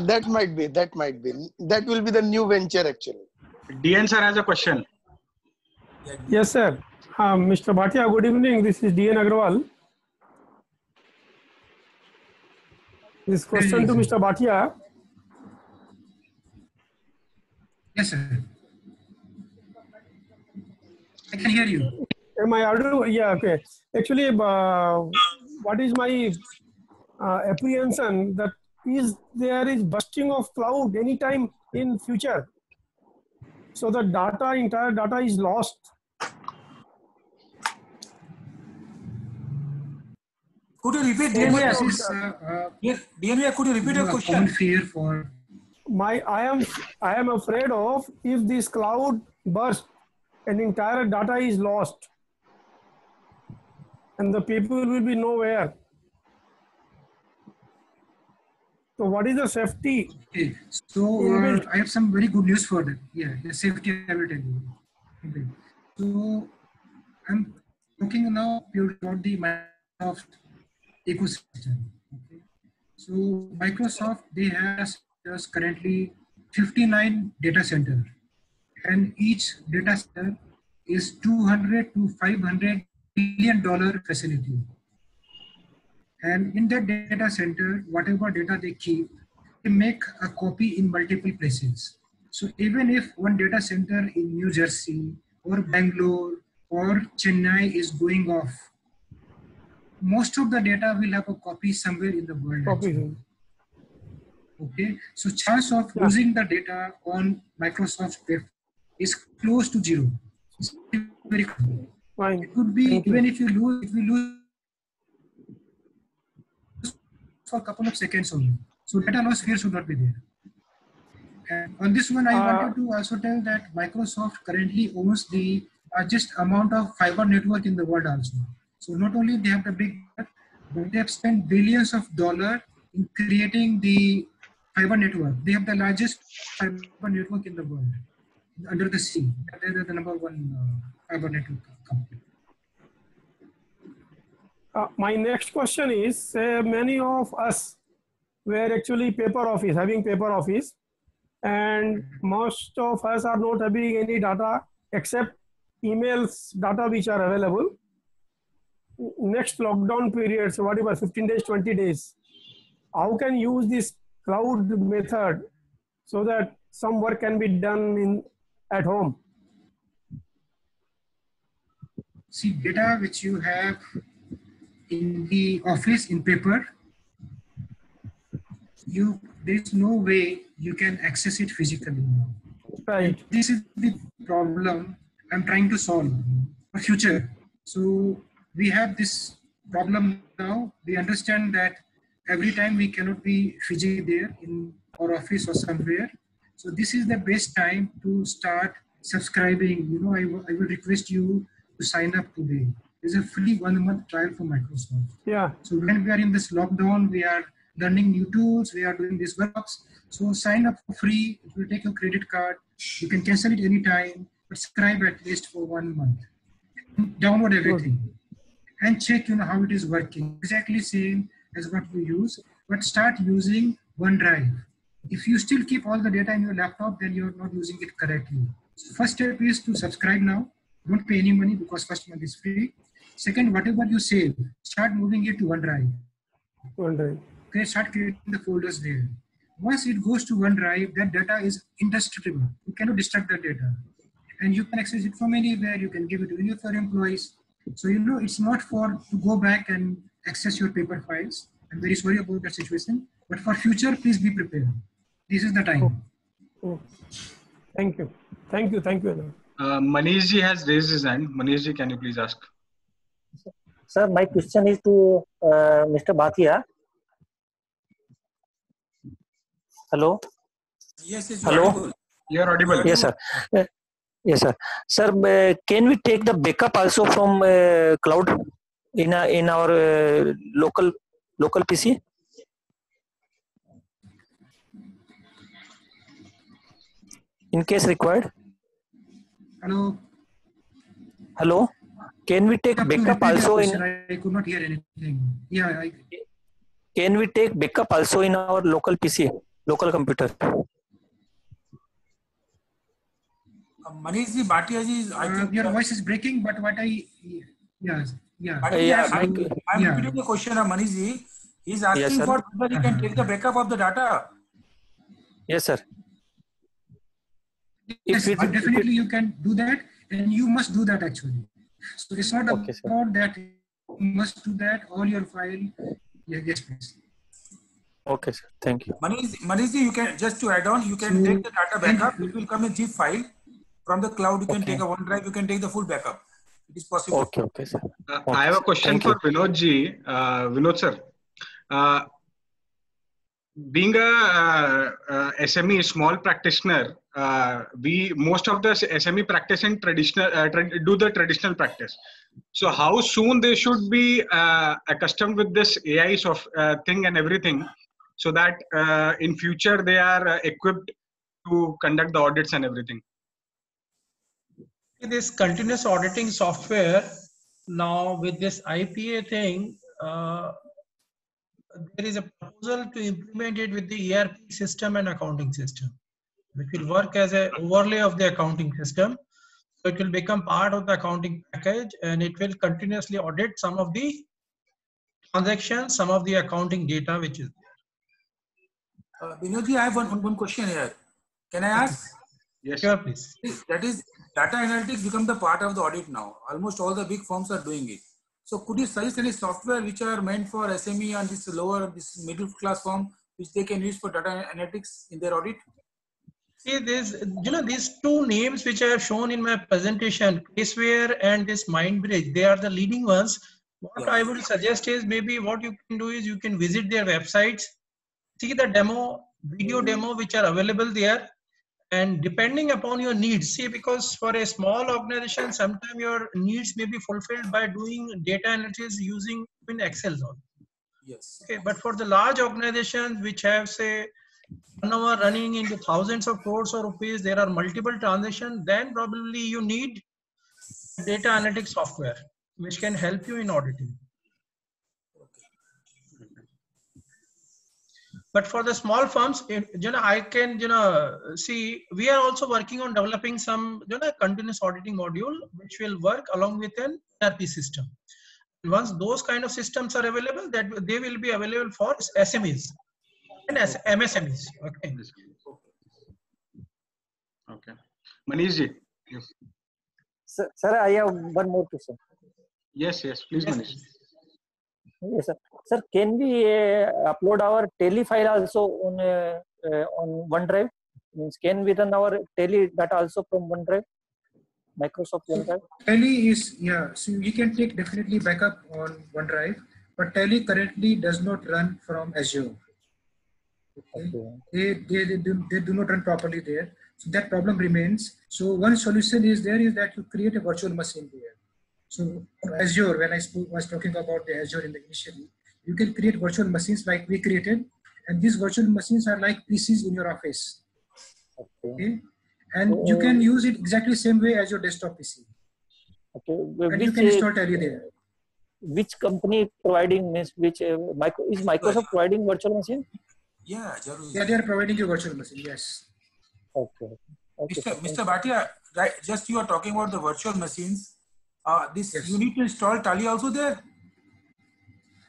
F: That might be. That will be the new venture actually.
C: DN sir has a question.
G: Yes, sir. Mr. Bhatia, good evening. This is DN Agrawal. This question to Mr. Bhatia.
D: Yes, sir. I can hear you.
G: Am I audible? Yeah, okay. Actually, what is my apprehension that there is bursting of cloud anytime in future, so the entire data is lost.
A: Could you repeat, DNV? Could you repeat your question?
D: Fear for
G: I am afraid of if this cloud burst and entire data is lost, and the people will be nowhere. So what is the safety?
D: Okay. So I have some very good news for that. Yeah, the safety I will tell you. Okay. So I'm talking now about the Microsoft ecosystem. Okay. So Microsoft, they have currently 59 data centers, and each data center is $200 to $500 billion facility. And in that data center, whatever data they keep, they make a copy in multiple places. So even if one data center in New Jersey or Bangalore or Chennai is going off, most of the data will have a copy somewhere in the world. Okay, so chance of losing the data on Microsoft is close to zero. It's very cool.
G: Fine.
D: It could be even if we lose for a couple of seconds only. So data loss fear should not be there. And on this one, I wanted to also tell that Microsoft currently owns the largest amount of fiber network in the world also. So not only they have the big, but they have spent billions of dollars in creating the fiber network. They have the largest fiber network in the world under the sea. They're the number one fiber network company.
G: My next question is, many of us were actually having paper office, and most of us are not having any data except emails data which are available. Next lockdown period, so whatever, 15 days, 20 days, how can use this cloud method so that some work can be done at home?
D: See, data which you have in the office in paper, there's no way you can access it physically.
G: Right.
D: This is the problem I'm trying to solve for future. So we have this problem now. We understand that every time we cannot be physically there in our office or somewhere. So this is the best time to start subscribing. You know, I will request you to sign up today. There's a free 1-month trial for Microsoft.
G: Yeah.
D: So when we are in this lockdown, we are learning new tools, we are doing these workshops. So sign up for free. It will take your credit card. You can cancel it anytime, but subscribe at least for 1 month. Download everything and check, you know, how it is working. Exactly same as what we use, but start using OneDrive. If you still keep all the data in your laptop, then you're not using it correctly. So first step is to subscribe now. Don't pay any money because first month is free. Second, whatever you save, start moving it to OneDrive.
G: OneDrive.
D: Okay, start creating the folders there. once it goes to OneDrive, that data is indestructible. You cannot destruct that data. And you can access it from anywhere. You can give it to any of your employees. So, you know, it's not for to go back and access your paper files. I'm very sorry about that situation. But for future, please be prepared. This is the time.
G: Oh. Thank you. Thank you. Thank you.
C: Manish ji has raised his hand. Manish ji, can you please ask?
H: Sir, my question is to Mr. Bhatia. Hello.
A: Yes, yes.
H: Hello.
C: You're audible.
H: Yes, sir. Yes, sir. Sir, can we take the backup also from cloud in our local PC? In case required.
D: Hello.
H: Hello. Can we take backup also in?
D: I could not hear anything. Yeah.
H: Can we take backup also in our local PC, local computer?
A: Manish ji, Bhatia ji, I think
D: your voice is breaking, but what I yeah.
A: I'm repeating the question of Manish ji. He's asking for whether he can take the backup of the data.
H: Yes, sir.
D: Yes, but definitely you can do that, and you must do that actually. So it's not about that you must do that or your file. Yes, please.
H: Okay, sir. Thank you.
A: Manish ji, you can just to add on, you can take the data backup. It will come in zip file from the cloud. You can take a OneDrive. You can take the full backup. It is possible.
H: Okay, sir.
C: I have a question for Vinod ji. Vinod sir. Being a SME, small practitioner, most of the SME practice in traditional do the traditional practice. So how soon they should be accustomed with this AI thing and everything, so that in future they are equipped to conduct the audits and everything.
B: This continuous auditing software now with this IPA thing. There is a proposal to implement it with the ERP system and accounting system, which will work as an overlay of the accounting system. So it will become part of the accounting package, and it will continuously audit some of the transactions, some of the accounting data which is there.
A: Vinod ji, I have one question here. Can I ask?
C: Yes.
B: Sure, please.
A: That is, data analytics become the part of the audit now. Almost all the big firms are doing it. So could you suggest any software which are meant for SME and this middle class firm, which they can use for data analytics in their audit?
B: See, these two names which I have shown in my presentation, Caseware and this MindBridge, they are the leading ones. What I would suggest is maybe what you can do is you can visit their websites, see the video demo which are available there. And depending upon your needs, see, because for a small organization, sometimes your needs may be fulfilled by doing data analysis using in Excel zone.
A: Yes.
B: Okay, but for the large organizations which have, say, turnover running into thousands of crores of rupees, there are multiple transactions, then probably you need data analytics software, which can help you in auditing. But for the small firms, I can, see, we are also working on developing some, continuous auditing module, which will work along with an ERP system. And once those kind of systems are available, that they will be available for SMEs and MSMEs. Okay.
C: Okay. Manish ji.
H: Sir, I have one more question.
C: Yes, please, Manish.
H: Yes, sir. Sir, can we upload our tele file also on OneDrive? Means can we run our tele data also from OneDrive, Microsoft OneDrive?
D: Tele is, so you can take definitely backup on OneDrive, but Tele currently does not run from Azure. Okay. They do not run properly there. So that problem remains. So one solution is that you create a virtual machine there. So for Azure, when I was talking about the Azure initially, you can create virtual machines like we created, and these virtual machines are like PCs in your office. Okay, and you can use it exactly same way as your desktop PC.
H: Okay,
D: and you can install Tele there.
H: Which company providing means is Microsoft providing virtual machine?
A: Yeah,
D: they are providing you virtual machine. Yes.
H: Okay.
A: Mr. Bhatia, right? Just you are talking about the virtual machines. You need to install Tally also there.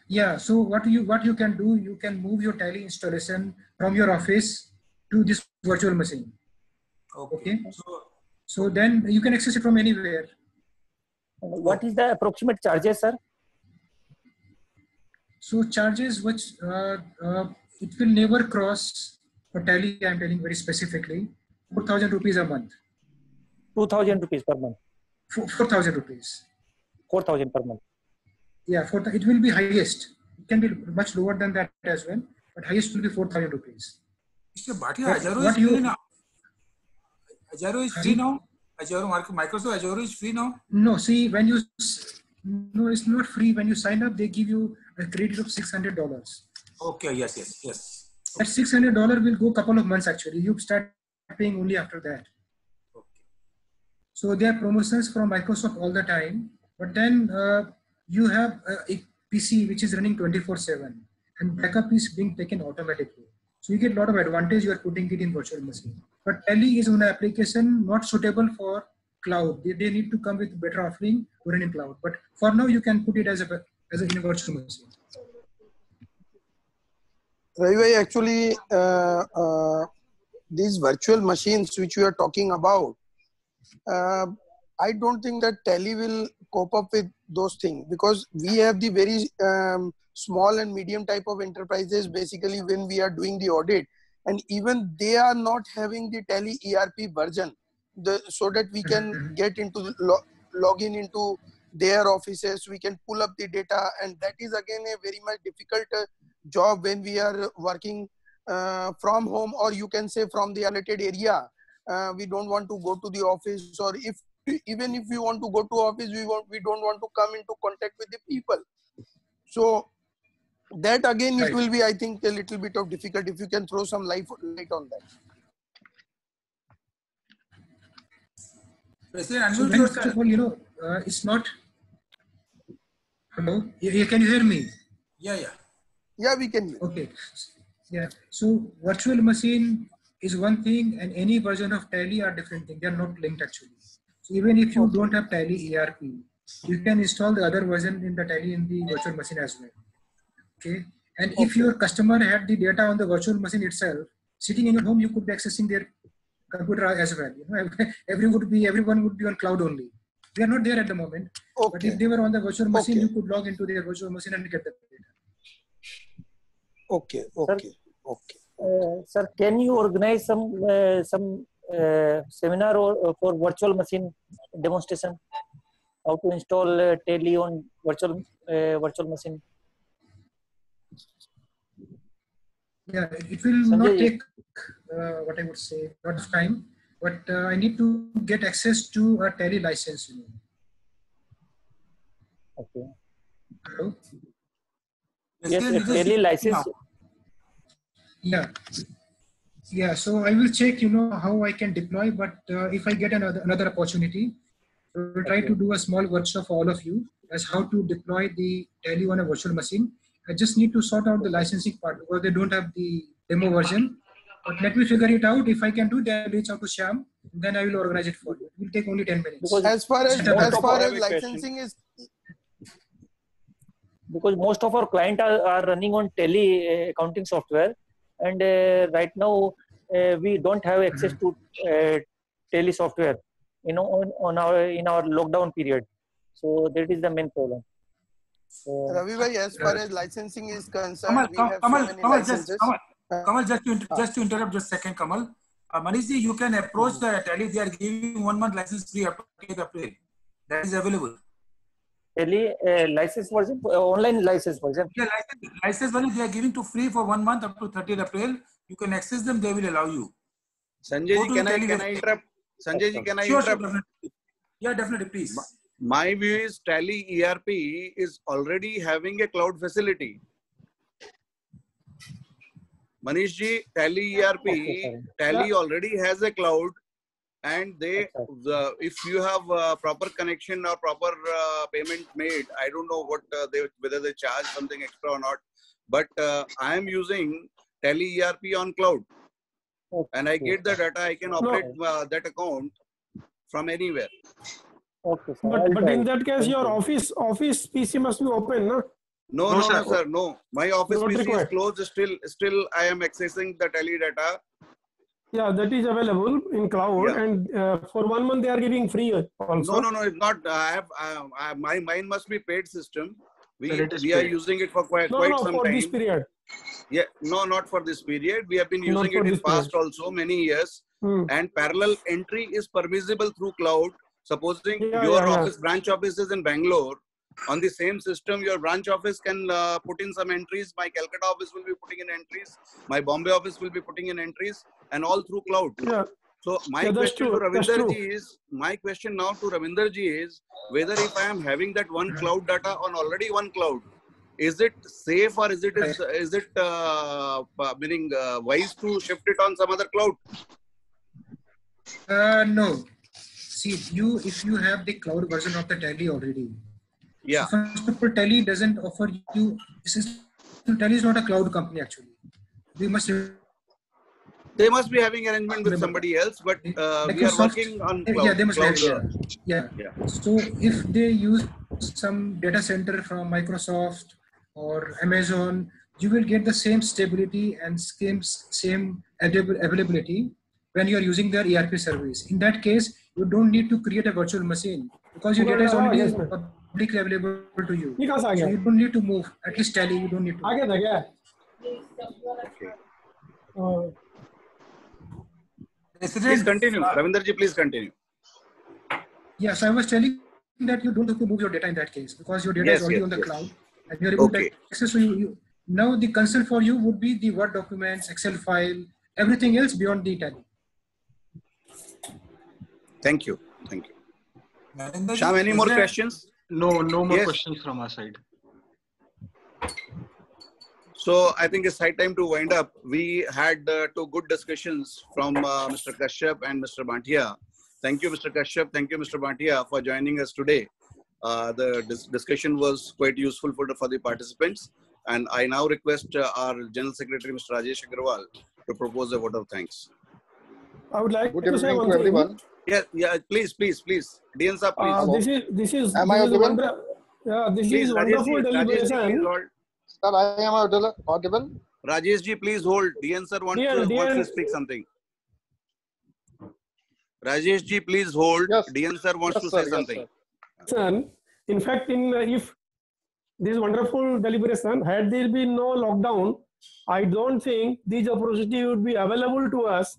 D: Yeah, so what you can do, you can move your Tally installation from your office to this virtual machine. Okay. So then you can access it from anywhere.
H: What is the approximate charges, sir?
D: So charges which it will never cross for Tally. I'm telling very specifically, 4,000 rupees a month.
H: 2,000 rupees per month.
D: 4,000 rupees.
H: 4,000 per month.
D: Yeah, it will be highest. It can be much lower than that as well, but highest will be 4,000 rupees.
A: Mr. Bhatia, Azure is free now. Azure is free now. Azure Microsoft Azure is free now.
D: No, see, no, it's not free. When you sign up, they give you a credit of $600.
A: Okay, yes.
D: That $600 will go a couple of months actually. You start paying only after that.
A: Okay.
D: So there are promotions from Microsoft all the time, but then you have a PC which is running 24/7 and backup is being taken automatically. So you get a lot of advantage. You are putting it in virtual machine. But Tally is an application not suitable for cloud. They need to come with better offering to run in cloud. But for now, you can put it as a virtual machine.
F: Ravi, actually, these virtual machines which we are talking about, I don't think that Tally will cope up with those things, because we have the very small and medium type of enterprises basically when we are doing the audit, and even they are not having the Tally ERP version, so that we can get into login into their offices, we can pull up the data, and that is again a very much difficult job when we are working from home, or you can say from the allocated area. We don't want to go to the office, or even if we want to go to office, we don't want to come into contact with the people. So that again, it will be, I think, a little bit of difficult. If you can throw some light on that.
D: President, first of all, it's not. Hello, can you hear me?
F: Yeah, we can hear.
D: Okay. Yeah. So virtual machine is one thing, and any version of Tally are different things. They are not linked actually. So even if you don't have Tally ERP, you can install the other version in the Tally in the virtual machine as well. Okay. And if your customer had the data on the virtual machine itself, sitting in your home, you could be accessing their computer as well. Everyone would be on cloud only. We are not there at the moment. Okay. But if they were on the virtual machine, you could log into their virtual machine and get the data.
F: Okay.
H: Sir, can you organize some seminar for virtual machine demonstration? How to install Tally on virtual machine?
D: Yeah, it will not take what I would say a lot of time, but I need to get access to a Tally license.
H: Okay.
D: Hello?
H: Yes, a Tally license.
D: Yeah. So I will check, how I can deploy. But if I get another opportunity, we'll try to do a small workshop for all of you as how to deploy the Tally on a virtual machine. I just need to sort out the licensing part because they don't have the demo version. But let me figure it out. If I can do that, reach out to Shyam. Then I will organize it for you. It will take only 10 minutes.
F: Because as far as licensing is.
H: Because most of our clients are running on Tally accounting software, and right now we don't have access to Tally software, in our lockdown period. So that is the main problem.
F: Ravi bhai, as far as licensing is concerned, we have so many licenses.
A: Kamal, just to interrupt just a second, Kamal. Manishji, you can approach the Tally. They are giving 1 month license free up to 8th April. That is available.
H: Tally license version, online license version.
A: Yeah, license version they are giving to free for 1 month up to 30th April. You can access them. They will allow you.
E: Sanjay ji, can I interrupt? Sanjay ji, can I interrupt?
A: Sure, definitely. Yeah, definitely, please.
E: My view is Tally ERP is already having a cloud facility. Manish ji, Tally ERP, Tally already has a cloud, and if you have proper connection or proper payment made, I don't know whether they charge something extra or not, but I am using Tally ERP on cloud, and I get the data. I can operate that account from anywhere.
G: Okay, but in that case, your office PC must be open, no?
E: No, sir. No. My office
G: Not
E: PC
G: required.
E: is closed. Still, I am accessing the tele data.
G: Yeah, that is available in cloud,
E: Yeah.
G: and for 1 month they are giving free also.
E: No. It's not. Mine must be paid system. We
C: is
E: are
C: paid.
E: using it for quite
G: No,
E: some
G: for
E: time.
G: this period.
E: Yeah, no, not for this period. We have been
G: Not
E: using
G: for
E: it in
G: this
E: past
G: period.
E: also many years. And parallel entry is permissible through cloud. Supposing your office, branch office is in Bangalore, on the same system, your branch office can put in some entries. My Calcutta office will be putting in entries. My Bombay office will be putting in entries, and all through cloud.
G: Yeah.
E: So my question to Ravinder ji is, whether if I am having that one cloud data on already one cloud, is it safe or is it meaning wise to shift it on some other cloud?
D: No. See, if you have the cloud version of the Tally already.
E: Yeah.
D: So first of all, Tally doesn't offer you. Tally is not a cloud company actually.
E: They must be having arrangement with somebody else, but we are working on cloud.
D: Yeah, they must have.
E: Cloud,
D: yeah. So if they use some data center from Microsoft or Amazon, you will get the same stability and same availability when you are using their ERP service. In that case, you don't need to create a virtual machine because your data is already publicly available to you. So you don't need to move. At least Tally, you don't need to.
E: Please continue. Ravinder ji, please continue.
D: Yes, I was telling that you don't have to move your data in that case because your data is already on the cloud and you're able to access. So now the concern for you would be the Word documents, Excel file, everything else beyond the Tally.
E: Thank you. Shyam, any more questions?
C: No more questions from our side.
E: So I think it's high time to wind up. We had two good discussions from Mr. Kashyap and Mr. Bhatia. Thank you, Mr. Kashyap. Thank you, Mr. Bhatia, for joining us today. The discussion was quite useful for the participants. And I now request our General Secretary, Mr. Rajesh Agarwal, to propose a vote of thanks.
G: I would like
I: Good
G: to say
I: evening
G: one
I: to
G: thing.
I: everyone.
E: Yeah, please. DN sir, please.
G: This is
I: Am I audible?
G: This
E: Please,
G: is wonderful deliberation.
I: Sir, I am audible.
E: Rajesh ji, please hold. DN sir wants to speak something. Rajesh ji, please hold.
I: Yes.
E: DN sir wants to say something.
G: Yes, in fact, if this wonderful deliberation, had there been no lockdown, I don't think this opportunity would be available to us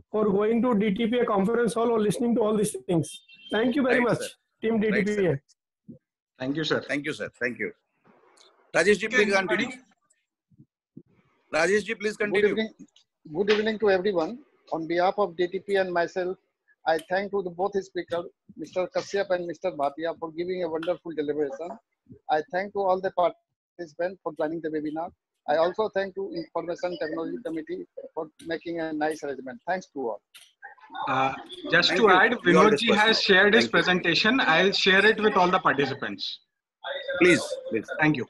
G: for going to DTPA conference hall or listening to all these things. Thank you very much, Team DTPA.
C: Thank you, sir.
E: Thank you, sir. Thank you. Rajesh ji, please continue. Rajesh ji, please continue.
I: Good evening to everyone. On behalf of DTP and myself, I thank to both speakers, Mr. Kashyap and Mr. Bhatia, for giving a wonderful deliberation. I thank to all the participants for joining the webinar. I also thank to Information Technology Committee for making a nice arrangement. Thanks to all.
C: Just to add, Vinod ji has shared his presentation. I'll share it with all the participants.
E: Please.
C: Thank you.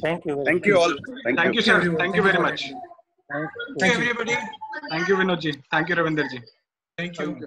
H: Thank you.
E: Thank you all.
C: Thank you, sir. Thank you very much.
B: Thank you, everybody.
C: Thank you, Vinod ji. Thank you, Ravinder ji.
B: Thank you.